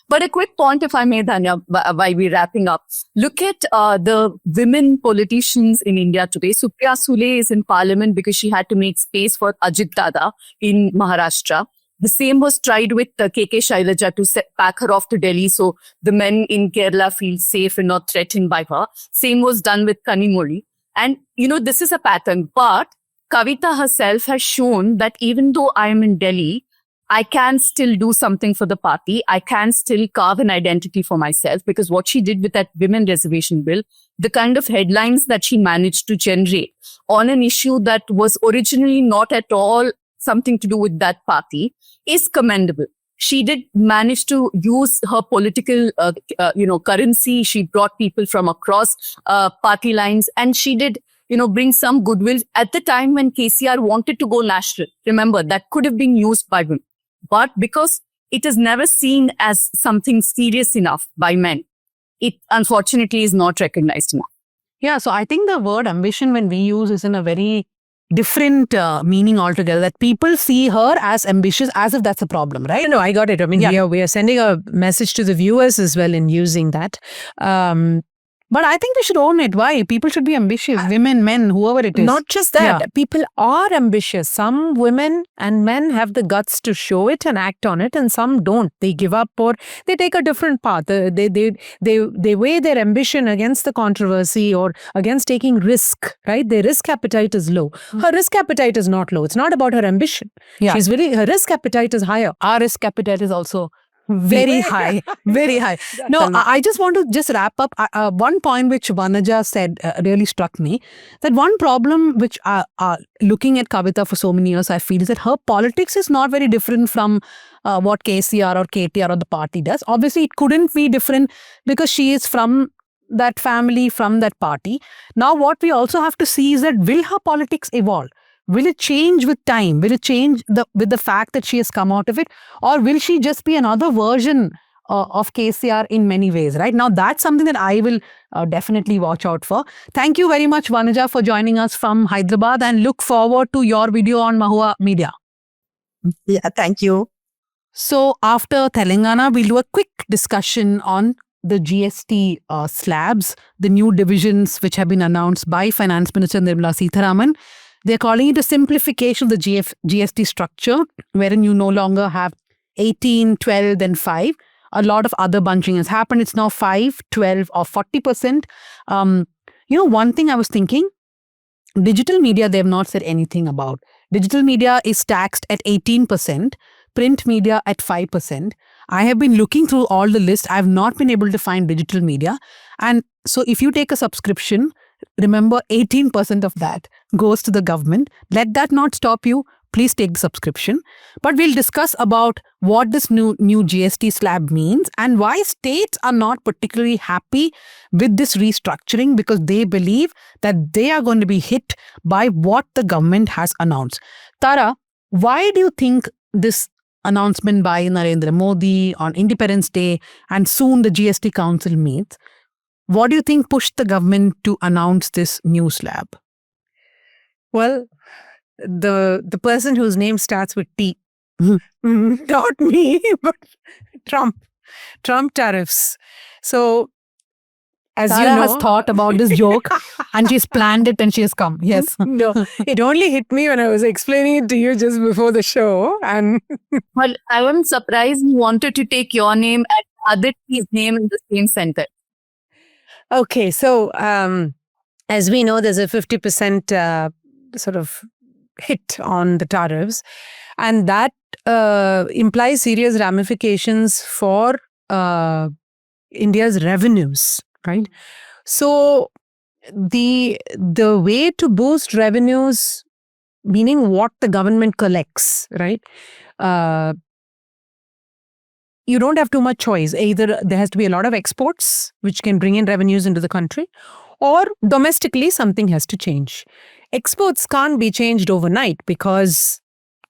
C: But a quick point, if I may, Dhanya, while we're wrapping up. Look at the women politicians in India today. Supriya Sule is in parliament because she had to make space for Ajit Dada in Maharashtra. The same was tried with KK Shailaja to pack her off to Delhi so the men in Kerala feel safe and not threatened by her. Same was done with Kanimozhi. And, this is a pattern. But Kavita herself has shown that even though I am in Delhi, I can still do something for the party. I can still carve an identity for myself, because what she did with that women reservation bill, the kind of headlines that she managed to generate on an issue that was originally not at all something to do with that party, is commendable. She did manage to use her political, currency. She brought people from across party lines, and she did, bring some goodwill at the time when KCR wanted to go national. Remember, that could have been used by women. But because it is never seen as something serious enough by men, it unfortunately is not recognized enough.
D: Yeah, so I think the word ambition, when we use, is in a very
B: different meaning altogether. That people see her as ambitious, as if that's a problem, right?
D: No, I got it. I mean, we are sending a message to the viewers as well in using that.
B: But I think they should own it. Why? People should be ambitious. Women, men, whoever it is.
D: Not just that,
B: Yeah.
D: people are ambitious. Some women and men have the guts to show it and act on it, and some don't. They give up or they take a different path. They weigh their ambition against the controversy or against taking risk, right? Their risk appetite is low. Her risk appetite is not low. It's not about her ambition.
B: Yeah.
D: Her risk appetite is higher.
B: Our risk appetite is also very high, very high. No, I just want to just wrap up. One point which Vanaja said really struck me, that one problem which looking at Kavita for so many years, I feel, is that her politics is not very different from what KCR or KTR or the party does. Obviously, it couldn't be different because she is from that family, from that party. Now, what we also have to see is that will her politics evolve? Will it change with time? Will it change with the fact that she has come out of it? Or will she just be another version of KCR in many ways, right? Now, that's something that I will definitely watch out for. Thank you very much, Vanaja, for joining us from Hyderabad, and look forward to your video on Mahua Media.
E: Yeah, thank you.
B: So, after Telangana, we'll do a quick discussion on the GST slabs, the new divisions which have been announced by Finance Minister Nirmala Sitharaman. They're calling it a simplification of the GST structure, wherein you no longer have 18, 12, then 5. A lot of other bunching has happened. It's now 5, 12, or 40%. One thing I was thinking, digital media, they have not said anything about. Digital media is taxed at 18%, print media at 5%. I have been looking through all the lists. I have not been able to find digital media. And so if you take a subscription, remember 18% of that goes to the government. Let that not stop you. Please take the subscription. But we'll discuss about what this new GST slab means and why states are not particularly happy with this restructuring, because they believe that they are going to be hit by what the government has announced. Tara, why do you think this announcement by Narendra Modi on Independence Day and soon the GST Council meets, what do you think pushed the government to announce this new slab?
D: Well, the person whose name starts with T, not me, but Trump tariffs. So, as
B: Tara
D: you know,
B: has thought about this joke and she's planned it and she has come. Yes.
D: No, it only hit me when I was explaining it to you just before the show. And
C: Well, I am surprised you wanted to take your name and Aditi's name in the same sentence.
D: okay, so as we know, there's a 50% sort of hit on the tariffs, and that implies serious ramifications for India's revenues, right? So the way to boost revenues, meaning what the government collects, right? You don't have too much choice. Either there has to be a lot of exports, which can bring in revenues into the country, or domestically something has to change. Exports can't be changed overnight because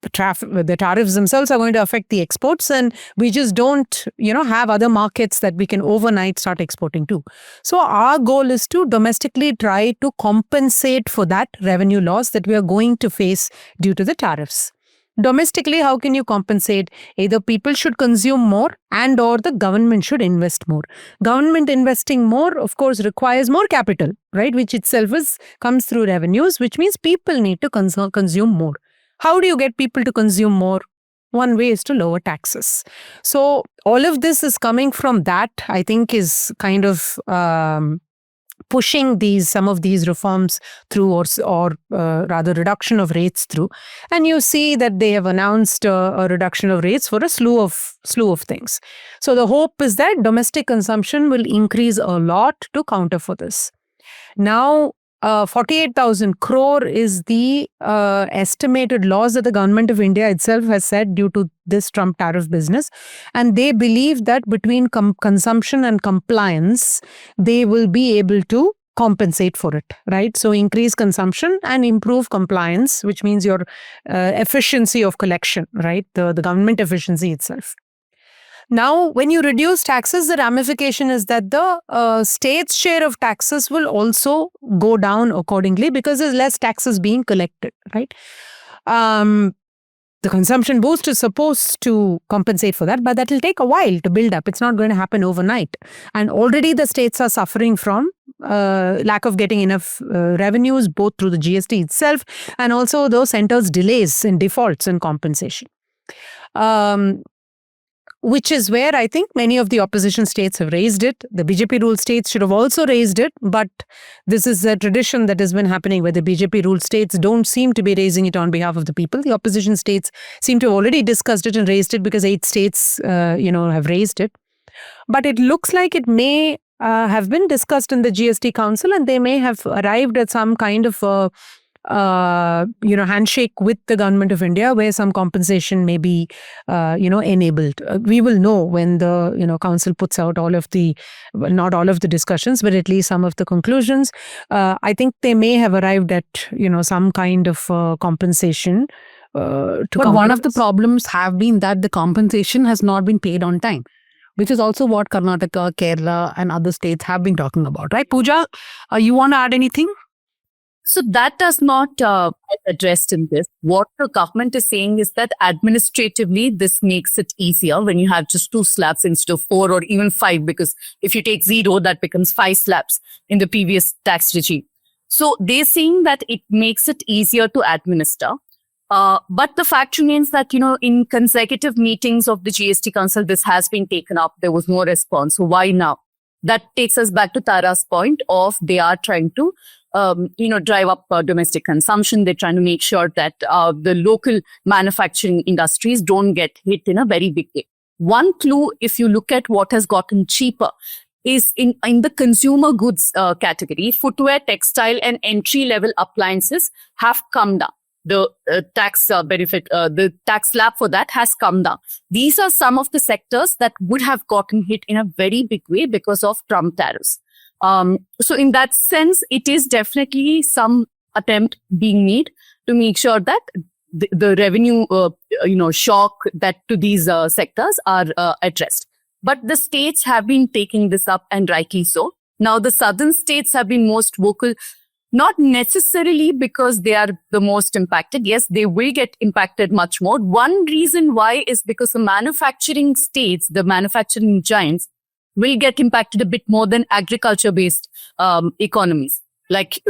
D: the tariffs themselves are going to affect the exports, and we just don't, have other markets that we can overnight start exporting to. So our goal is to domestically try to compensate for that revenue loss that we are going to face due to the tariffs. Domestically, how can you compensate? Either people should consume more and or the government should invest more. Government investing more, of course, requires more capital, right? Which itself comes through revenues, which means people need to consume more. How do you get people to consume more? One way is to lower taxes. So all of this is coming from that, I think, is kind of pushing some of these reforms through, or rather reduction of rates through. And you see that they have announced a reduction of rates for a slew of things. So the hope is that domestic consumption will increase a lot to counter for this. Now, 48,000 crore is the estimated loss that the government of India itself has said due to this Trump tariff business. And they believe that between consumption and compliance, they will be able to compensate for it, right? So increase consumption and improve compliance, which means your efficiency of collection, right? The government efficiency itself. Now, when you reduce taxes, the ramification is that the state's share of taxes will also go down accordingly because there's less taxes being collected, right? The consumption boost is supposed to compensate for that, but that will take a while to build up. It's not going to happen overnight. And already the states are suffering from lack of getting enough revenues, both through the GST itself and also those centers' delays and defaults in compensation. Which is where I think many of the opposition states have raised it. The BJP-ruled states should have also raised it, but this is a tradition that has been happening where the BJP-ruled states don't seem to be raising it on behalf of the people. The opposition states seem to have already discussed it and raised it because 8 states, have raised it. But it looks like it may have been discussed in the GST Council and they may have arrived at some kind of handshake with the government of India where some compensation may be, enabled. We will know when the, council puts out all of the, well, not all of the discussions, but at least some of the conclusions. I think they may have arrived at, some kind of compensation.
B: But one of the problems have been that the compensation has not been paid on time, which is also what Karnataka, Kerala and other states have been talking about, right? Pooja, you want to add anything?
C: So that does not get addressed in this. What the government is saying is that administratively, this makes it easier when you have just 2 slabs instead of 4 or even 5, because if you take 0, that becomes 5 slabs in the previous tax regime. So they're saying that it makes it easier to administer. But the fact remains that, in consecutive meetings of the GST Council, this has been taken up. There was no response. So why now? That takes us back to Tara's point of they are trying to drive up domestic consumption. They're trying to make sure that the local manufacturing industries don't get hit in a very big way. One clue, if you look at what has gotten cheaper, is in the consumer goods category, footwear, textile, and entry-level appliances have come down. The tax the tax slab for that has come down. These are some of the sectors that would have gotten hit in a very big way because of Trump tariffs. So in that sense, it is definitely some attempt being made to make sure that the revenue, shock that to these sectors are addressed. But the states have been taking this up, and rightly so. Now, the southern states have been most vocal, not necessarily because they are the most impacted. Yes, they will get impacted much more. One reason why is because the manufacturing states, the manufacturing giants, will get impacted a bit more than agriculture-based economies, like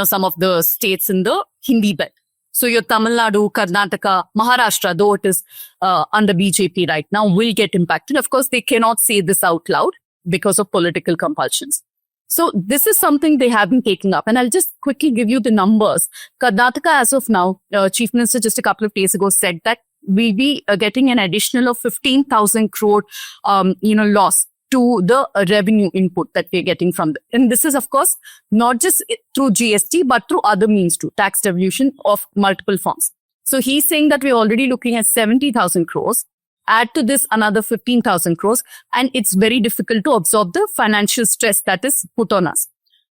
C: some of the states in the Hindi belt. So your Tamil Nadu, Karnataka, Maharashtra, though it is under BJP right now, will get impacted. Of course, they cannot say this out loud because of political compulsions. So this is something they have been taking up. And I'll just quickly give you the numbers. Karnataka, as of now, Chief Minister just a couple of days ago said that we'll be getting an additional of 15,000 crore, loss to the revenue input that we're getting from them. And this is, of course, not just through GST, but through other means too, tax devolution of multiple forms. So he's saying that we're already looking at 70,000 crores. Add to this another 15,000 crores, and it's very difficult to absorb the financial stress that is put on us.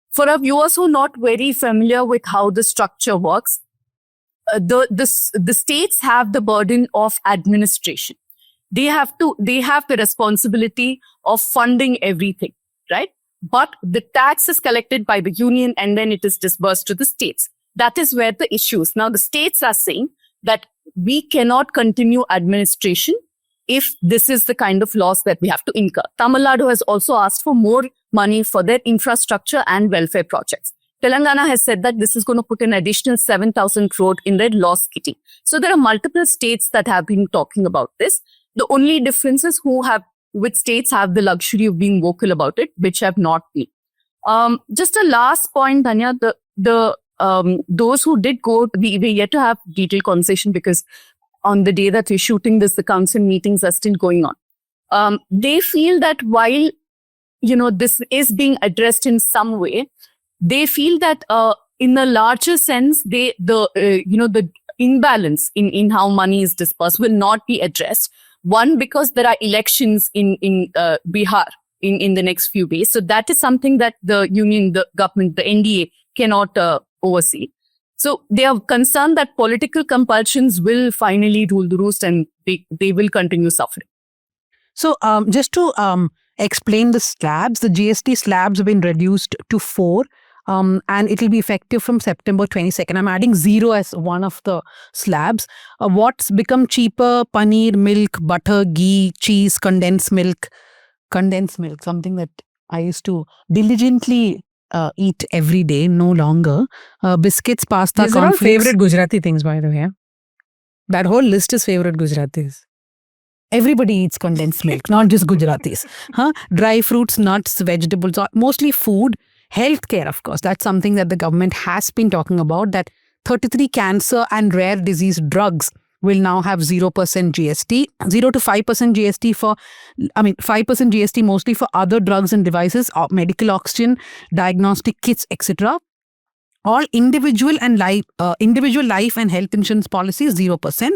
C: For our viewers who are not very familiar with how the structure works, the states have the burden of administration. They have the responsibility of funding everything, right? But the tax is collected by the union and then it is disbursed to the states. That is where the issue is. Now, the states are saying that we cannot continue administration if this is the kind of loss that we have to incur. Tamil Nadu has also asked for more money for their infrastructure and welfare projects. Telangana has said that this is going to put an additional 7,000 crore in their loss kitty. So there are multiple states that have been talking about this. The only difference is which states have the luxury of being vocal about it, which have not been. Just a last point, Dhanya, those who did go, we yet to have detailed conversation because on the day that we're shooting this, the council meetings are still going on. They feel that while, this is being addressed in some way, they feel that in a larger sense, the imbalance in how money is dispersed will not be addressed. One, because there are elections in Bihar in the next few days. So that is something that the union, the government, the NDA cannot oversee. So they are concerned that political compulsions will finally rule the roost and they will continue suffering.
B: So just to explain the slabs, the GST slabs have been reduced to 4. And it will be effective from September 22nd. I'm adding 0 as one of the slabs. What's become cheaper? Paneer, milk, butter, ghee, cheese, condensed milk, something that I used to diligently eat every day, no longer. Biscuits, pasta,
D: These are all
B: cornflakes.
D: favorite Gujarati things, by the way. That whole list is favorite Gujaratis.
B: Everybody eats condensed milk, not just Gujaratis. Dry fruits, nuts, vegetables, mostly food. Healthcare, of course, that's something that the government has been talking about, that 33 cancer and rare disease drugs will now have 0% GST, 0 to 5% GST 5% GST mostly for other drugs and devices, medical oxygen, diagnostic kits, etc. All individual life and health insurance policies, 0%.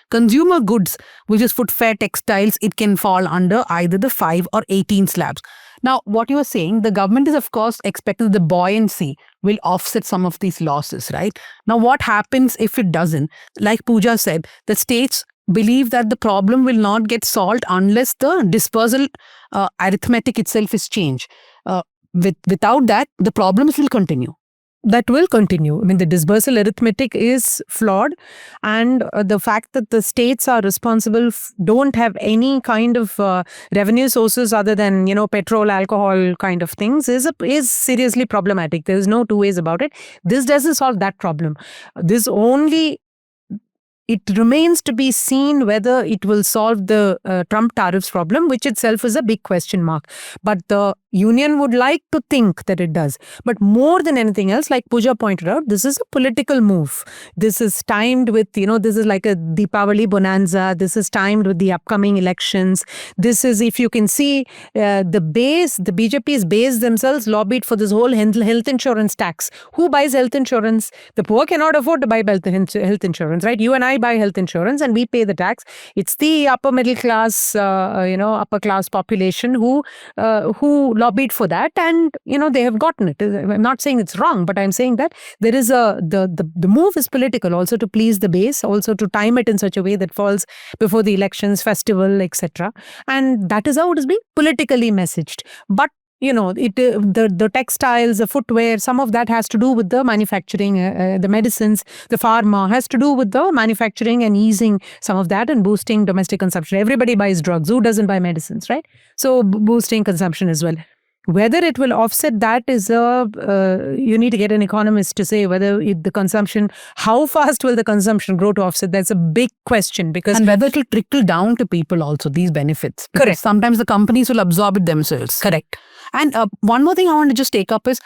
B: Consumer goods, which is footwear, textiles, it can fall under either the 5 or 18 slabs. Now, what you are saying, the government is, of course, expecting the buoyancy will offset some of these losses, right? Now, what happens if it doesn't? Like Pooja said, the states believe that the problem will not get solved unless the dispersal arithmetic itself is changed. Without that, the problems will continue.
D: That will continue. I mean, the disbursal arithmetic is flawed, and the fact that the states are responsible, don't have any kind of revenue sources other than, petrol, alcohol kind of things is seriously problematic. There is no two ways about it. This doesn't solve that problem. It remains to be seen whether it will solve the Trump tariffs problem, which itself is a big question mark. But the union would like to think that it does. But more than anything else, like Pooja pointed out, this is a political move. This is timed with, this is like a Deepavali bonanza. This is timed with the upcoming elections. This is, if you can see, the BJP's base themselves lobbied for this whole health insurance tax. Who buys health insurance? The poor cannot afford to buy health insurance, right? You and I buy health insurance and we pay the tax. It's the upper middle class, upper class population who lobbied for that, and they have gotten it. I'm not saying it's wrong, but I'm saying that there is the move is political, also to please the base, also to time it in such a way that falls before the elections, festival, etc. And that is how it is being politically messaged. But the textiles, the footwear, some of that has to do with the manufacturing, the medicines, the pharma has to do with the manufacturing and easing some of that and boosting domestic consumption. Everybody buys drugs. Who doesn't buy medicines, right? So boosting consumption as well. Whether it will offset that is you need to get an economist to say whether the consumption, how fast will the consumption grow to offset? That's a big question, because
B: and whether it will trickle down to people also, these benefits. Because
D: correct.
B: Sometimes the companies will absorb it themselves.
D: Correct.
B: And one more thing I want to just take up is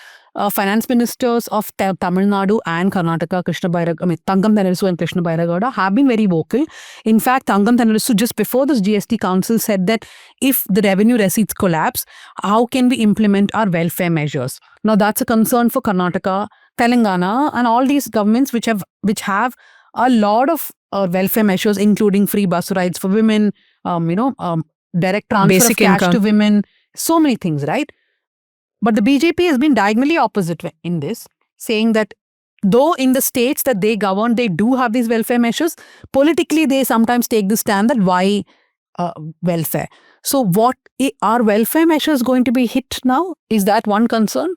B: finance ministers of Tamil Nadu and Karnataka, Tangam Tennelisu and Krishna Bairagowda have been very vocal. In fact, Tangam Tennelisu just before this GST council said that if the revenue receipts collapse, how can we implement our welfare measures? Now that's a concern for Karnataka, Telangana, and all these governments which have a lot of welfare measures, including free bus rides for women, direct transfer
D: Basic
B: of cash
D: income
B: to women, so many things, right? But the BJP has been diagonally opposite in this, saying that though in the states that they govern, they do have these welfare measures, politically they sometimes take the stand that why welfare. So what are welfare measures going to be hit now? Is that one concern?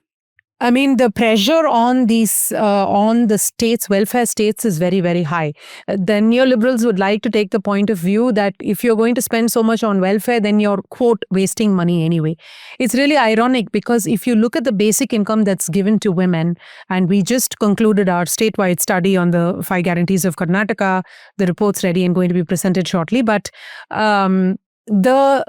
D: I mean, the pressure on these, on the states, welfare states is very, very high. The neoliberals would like to take the point of view that if you're going to spend so much on welfare, then you're, quote, wasting money anyway. It's really ironic because if you look at the basic income that's given to women, and we just concluded our statewide study on the 5 guarantees of Karnataka, the report's ready and going to be presented shortly, but the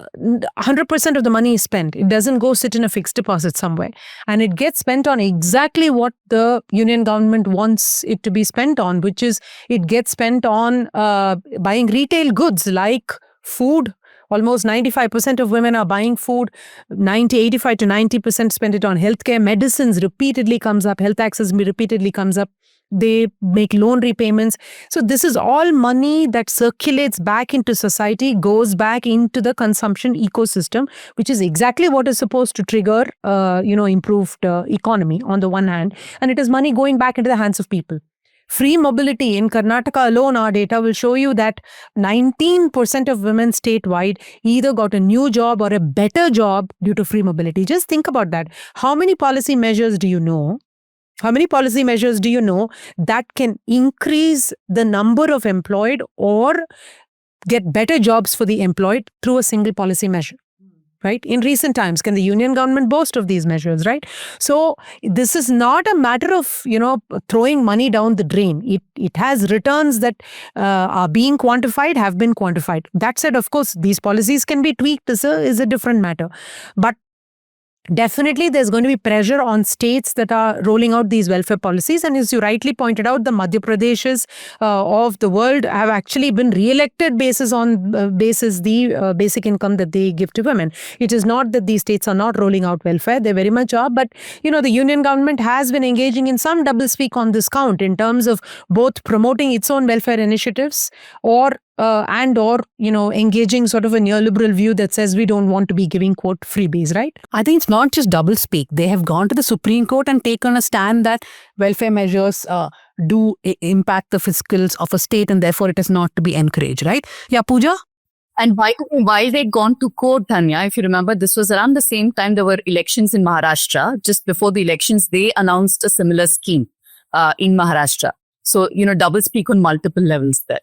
D: 100% of the money is spent. It doesn't go sit in a fixed deposit somewhere, and it gets spent on exactly what the union government wants it to be spent on, which is it gets spent on buying retail goods like food. Almost 95% of women are buying food. 85 to 90% spend it on healthcare. Medicines repeatedly comes up. Health access repeatedly comes up. They make loan repayments. So this is all money that circulates back into society, goes back into the consumption ecosystem, which is exactly what is supposed to trigger, improved economy on the one hand. And it is money going back into the hands of people. Free mobility in Karnataka alone, our data will show you that 19% of women statewide either got a new job or a better job due to free mobility. Just think about that. How many policy measures do you know? How many policy measures do you know that can increase the number of employed or get better jobs for the employed through a single policy measure? Right? In recent times, can the union government boast of these measures, right? So this is not a matter of, throwing money down the drain. It has returns that are being quantified, have been quantified. That said, of course, these policies can be tweaked is a different matter. But definitely, there's going to be pressure on states that are rolling out these welfare policies. And as you rightly pointed out, the Madhya Pradeshes of the world have actually been re-elected basis the basic income that they give to women. It is not that these states are not rolling out welfare. They very much are. But, the union government has been engaging in some doublespeak on this count in terms of both promoting its own welfare initiatives or engaging sort of a neoliberal view that says we don't want to be giving, quote, freebies, right?
B: I think it's not just double speak. They have gone to the Supreme Court and taken a stand that welfare measures do impact the fiscals of a state and therefore it is not to be encouraged, right? Yeah, Pooja?
C: And why they gone to court, Tanya, if you remember, this was around the same time there were elections in Maharashtra. Just before the elections, they announced a similar scheme in Maharashtra. So, double speak on multiple levels there.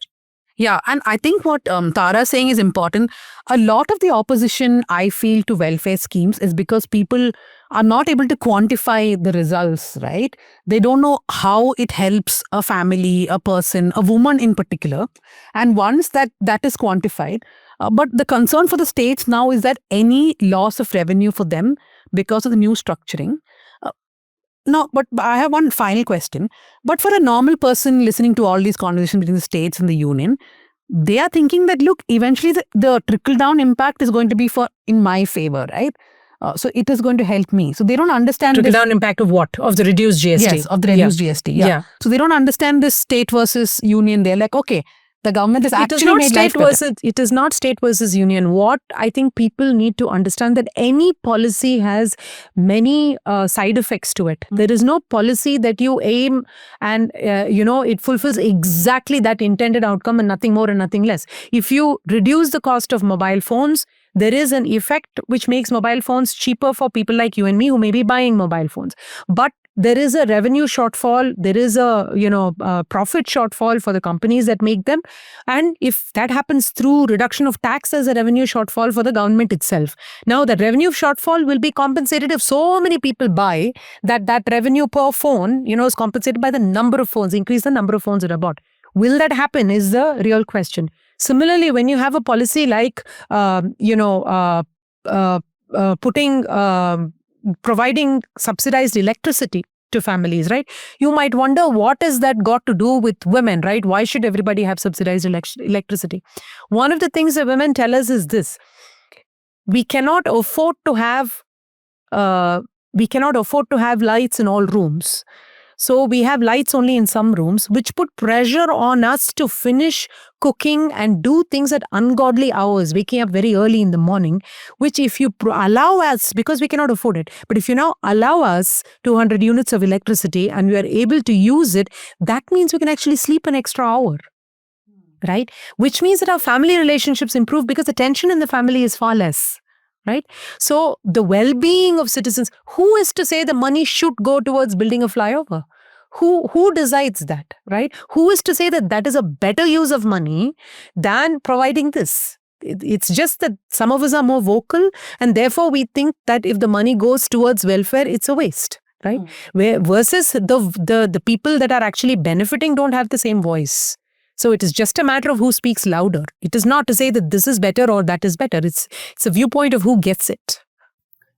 B: Yeah, and I think what Tara is saying is important. A lot of the opposition, I feel, to welfare schemes is because people are not able to quantify the results, right? They don't know how it helps a family, a person, a woman in particular. And once that is quantified, but the concern for the states now is that any loss of revenue for them because of the new structuring. No, but I have one final question. But for a normal person listening to all these conversations between the states and the union, they are thinking that, look, eventually the trickle-down impact is going to be in my favor, right? So it is going to help me. So they don't understand
D: Trickle-down impact of what? Of the reduced GST?
B: Yes, of the reduced GST. Yeah. So they don't understand this state versus union. They're like, okay, the government has actually made life better.
D: It is not state versus union. What I think people need to understand that any policy has many side effects to it. There is no policy that you aim and, it fulfills exactly that intended outcome and nothing more and nothing less. If you reduce the cost of mobile phones, there is an effect which makes mobile phones cheaper for people like you and me who may be buying mobile phones. But there is a revenue shortfall, there is a profit shortfall for the companies that make them. And if that happens through reduction of tax as a revenue shortfall for the government itself. Now, that revenue shortfall will be compensated if so many people buy that revenue per phone, is compensated by the number of phones, increase the number of phones that are bought. Will that happen is the real question. Similarly, when you have a policy like, providing subsidized electricity to families, right? You might wonder, what has that got to do with women, right? Why should everybody have subsidized electricity? One of the things that women tell us is this: we cannot afford to have lights in all rooms. So we have lights only in some rooms, which put pressure on us to finish cooking and do things at ungodly hours, waking up very early in the morning, which if you allow us, because we cannot afford it, but if you now allow us 200 units of electricity and we are able to use it, that means we can actually sleep an extra hour. Right? Which means that our family relationships improve because the tension in the family is far less. Right? So the well-being of citizens, who is to say the money should go towards building a flyover? Who decides that, right? Who is to say that that is a better use of money than providing this? It's just that some of us are more vocal and therefore we think that if the money goes towards welfare, it's a waste, right? Versus the people that are actually benefiting don't have the same voice. So it is just a matter of who speaks louder. It is not to say that this is better or that is better. It's a viewpoint of who gets it.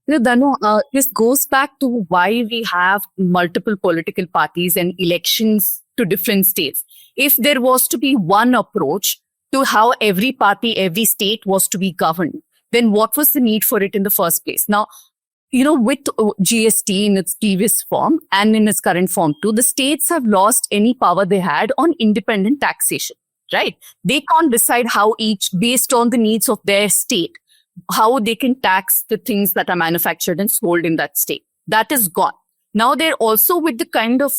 C: Danu, this goes back to why we have multiple political parties and elections to different states. If there was to be one approach to how every party, every state was to be governed, then what was the need for it in the first place? Now, with GST in its previous form and in its current form too, the states have lost any power they had on independent taxation, right? They can't decide how each, based on the needs of their state, how they can tax the things that are manufactured and sold in that state. That is gone. Now they're also with the kind of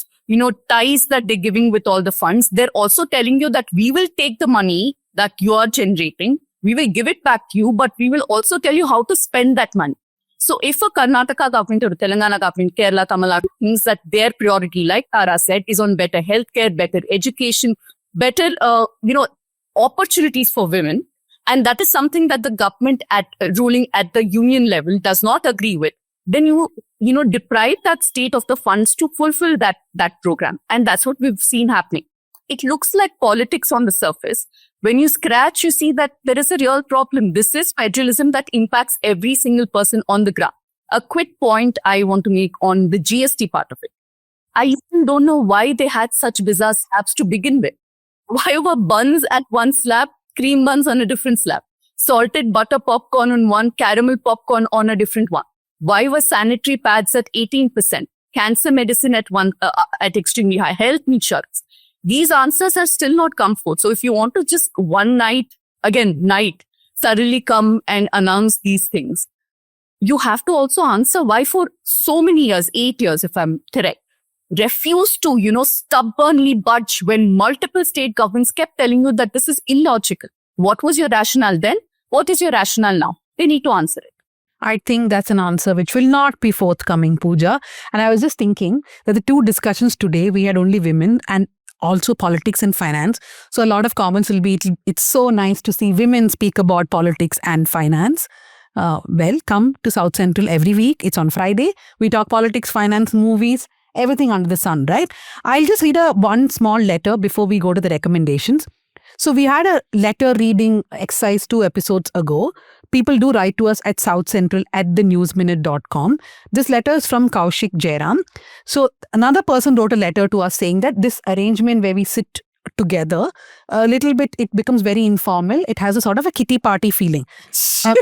C: ties that they're giving with all the funds. They're also telling you that we will take the money that you are generating, we will give it back to you, but we will also tell you how to spend that money. So if a Karnataka government or Telangana government, Kerala, Tamil Nadu, thinks that their priority, like Tara said, is on better healthcare, better education, better, opportunities for women, and that is something that the government ruling at the union level does not agree with, then you deprive that state of the funds to fulfill that program. And that's what we've seen happening. It looks like politics on the surface. When you scratch, you see that there is a real problem. This is federalism that impacts every single person on the ground. A quick point I want to make on the GST part of it. I even don't know why they had such bizarre slabs to begin with. Why were buns at one slab, cream buns on a different slab, salted butter popcorn on one, caramel popcorn on a different one? Why were sanitary pads at 18%, cancer medicine at extremely high, health insurance? These answers are still not come forth. So if you want to just one night, suddenly come and announce these things, you have to also answer why for so many years, 8 years if I'm correct, refused to, stubbornly budge when multiple state governments kept telling you that this is illogical. What was your rationale then? What is your rationale now? They need to answer it.
B: I think that's an answer which will not be forthcoming, Pooja. And I was just thinking that the two discussions today, we had only women and also politics and finance. So a lot of comments will be, it's so nice to see women speak about politics and finance. Well, come to South Central every week. It's on Friday. We talk politics, finance, movies, everything under the sun, right? I'll just read one small letter before we go to the recommendations. So we had a letter reading exercise 2 episodes ago. People do write to us at southcentral@thenewsminute.com. This letter is from Kaushik Jairam. So another person wrote a letter to us saying that this arrangement where we sit together, a little bit, it becomes very informal. It has a sort of a kitty party feeling. So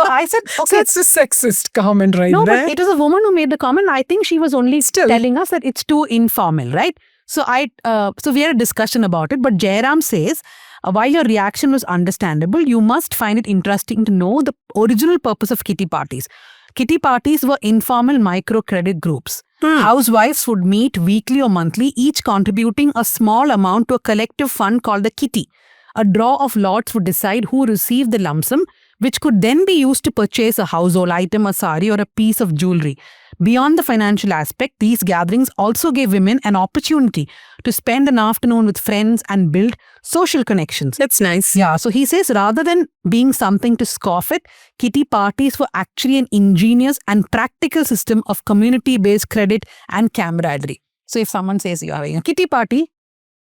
B: I said, okay.
D: That's a sexist comment right
B: there.
D: there.
B: But it was a woman who made the comment. I think she was only telling us that it's too informal, right? So so we had a discussion about it. But Jairam says, while your reaction was understandable, you must find it interesting to know the original purpose of kitty parties. Kitty parties were informal microcredit groups. Housewives would meet weekly or monthly, each contributing a small amount to a collective fund called the kitty. A draw of lots would decide who received the lump sum, which could then be used to purchase a household item, a sari, or a piece of jewelry. Beyond the financial aspect, these gatherings also gave women an opportunity to spend an afternoon with friends and build social connections.
D: That's nice.
B: Yeah, so he says rather than being something to scoff at, kitty parties were actually an ingenious and practical system of community-based credit and camaraderie. So if someone says you're having a kitty party,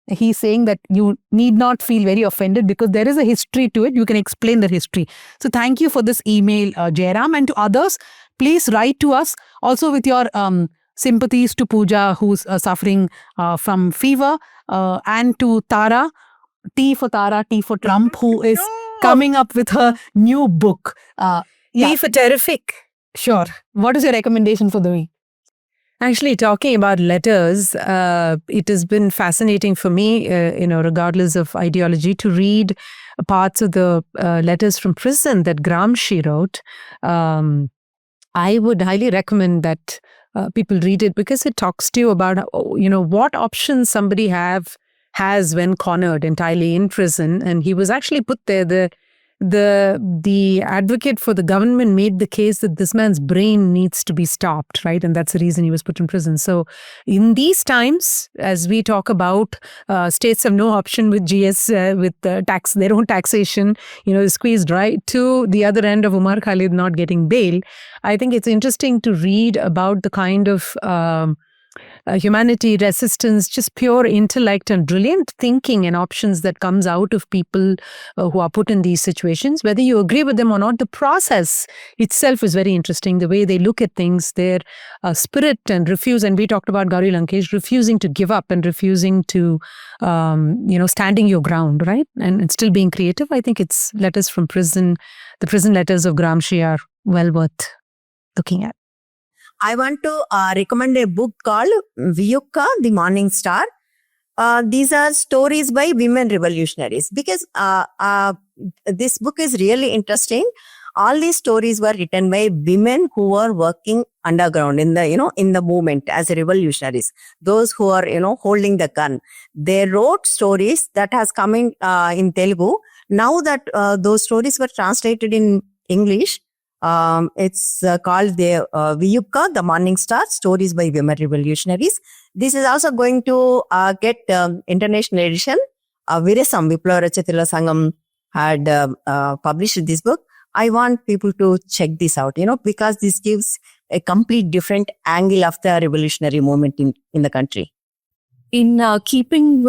B: he's saying that you need not feel very offended because there is a history to it. You can explain the history. So thank you for this email, Jairam. And to others, please write to us also with your sympathies to Pooja, who's suffering from fever, and to Tara, T for Tara, T for Trump, who is coming up with her new book.
D: T for terrific.
B: Sure. What is your recommendation for the week?
D: Actually, talking about letters, it has been fascinating for me, regardless of ideology, to read parts of the letters from prison that Gramsci wrote. I would highly recommend that people read it because it talks to you about, what options somebody has when cornered entirely in prison. And he was actually put there. The advocate for the government made the case that this man's brain needs to be stopped, right? And that's the reason he was put in prison. So in these times, as we talk about, states have no option with GS, with their own taxation, squeezed right to the other end of Umar Khalid not getting bail. I think it's interesting to read about the kind of humanity, resistance, just pure intellect and brilliant thinking and options that comes out of people who are put in these situations. Whether you agree with them or not, the process itself is very interesting. The way they look at things, their spirit and refuse. And we talked about Gauri Lankesh refusing to give up and refusing to, standing your ground, right? And still being creative. I think it's letters from prison. The prison letters of Gramsci are well worth looking at.
E: I want to recommend a book called Viyukka, the Morning Star. These are stories by women revolutionaries because this book is really interesting. All these stories were written by women who were working underground in the movement as revolutionaries. Those who are, holding the gun. They wrote stories that has come in Telugu. Now that those stories were translated in English, it's called the Viyupka, the Morning Star, Stories by Women Revolutionaries. This is also going to get international edition. Virasam, Viplava Rachitila Sangam had published this book. I want people to check this out, because this gives a complete different angle of the revolutionary movement in the country.
C: In keeping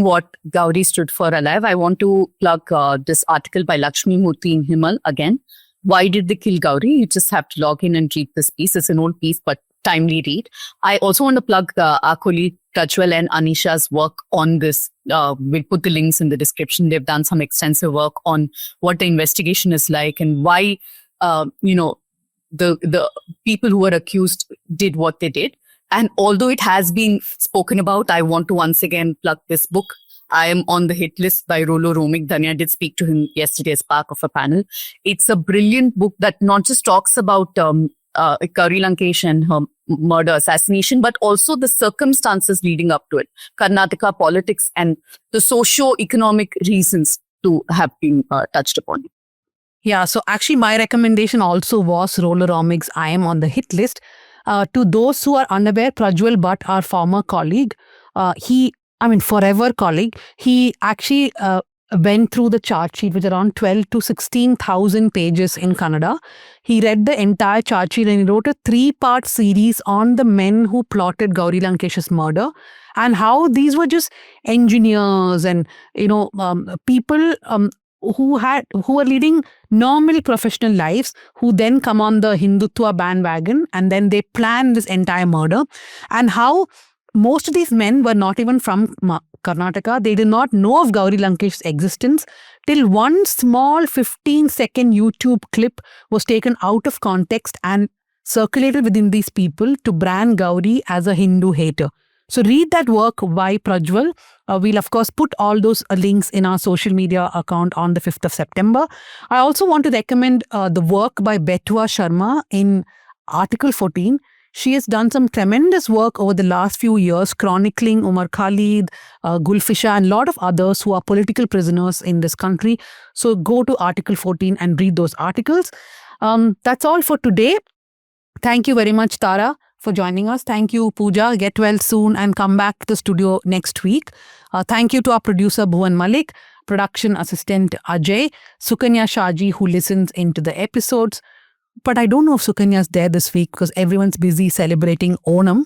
C: what Gauri stood for alive, I want to plug this article by Lakshmi Murthy in Himal again. Why did they kill Gauri? You just have to log in and read this piece. It's an old piece, but timely read. I also want to plug our colleague Prajwal and Anisha's work on this. We'll put the links in the description. They've done some extensive work on what the investigation is like and why, the people who were accused did what they did. And although it has been spoken about, I want to once again plug this book. I am on the hit list by Rollo Romig. Dhanya did speak to him yesterday as part of a panel. It's a brilliant book that not just talks about Gauri Lankesh and her murder, assassination, but also the circumstances leading up to it, Karnataka politics and the socio-economic reasons to have been touched upon.
B: Yeah, so actually my recommendation also was Rollo Romig's I Am on the Hit List. To those who are unaware, Prajwal Bhatt, our former colleague, forever colleague, he actually went through the charge sheet with around 12 to 16,000 pages in Kannada. He read the entire charge sheet and he wrote a 3-part series on the men who plotted Gauri Lankesh's murder and how these were just engineers and, people who were leading normal professional lives, who then come on the Hindutva bandwagon and then they plan this entire murder, and how most of these men were not even from Karnataka. They did not know of Gauri Lankesh's existence till one small 15-second YouTube clip was taken out of context and circulated within these people to brand Gauri as a Hindu hater. So read that work by Prajwal. We'll of course put all those links in our social media account on the 5th of September. I also want to recommend the work by Betwa Sharma in Article 14. She has done some tremendous work over the last few years chronicling Umar Khalid, Gulfisha and a lot of others who are political prisoners in this country. So go to Article 14 and read those articles. That's all for today. Thank you very much, Tara, for joining us. Thank you, Pooja. Get well soon and come back to the studio next week. Thank you to our producer, Bhuvan Malik, production assistant, Ajay, Sukanya Shaji, who listens into the episodes. But I don't know if Sukanya's there this week because everyone's busy celebrating Onam.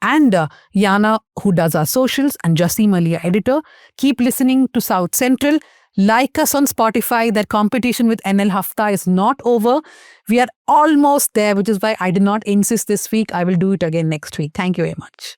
B: And Yana, who does our socials, and Jasim Ali, editor. Keep listening to South Central. Like us on Spotify. That competition with NL Hafta is not over. We are almost there, which is why I did not insist this week. I will do it again next week. Thank you very much.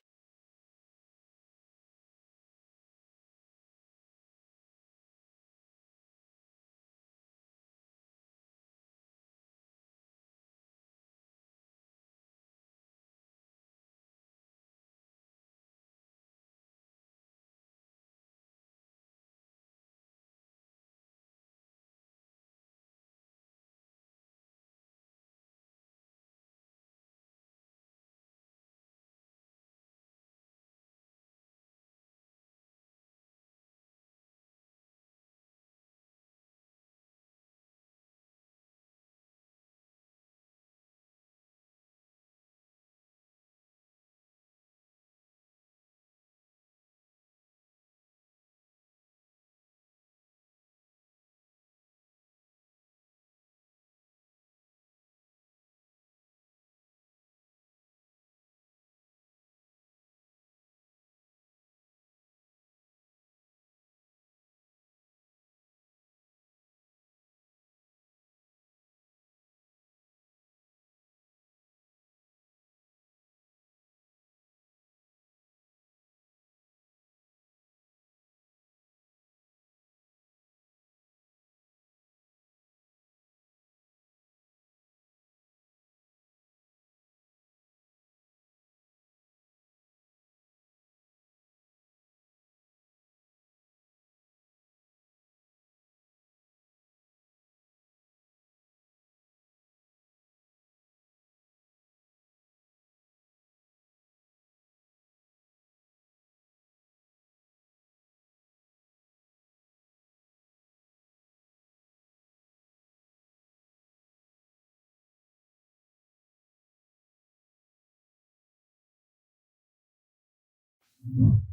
A: News.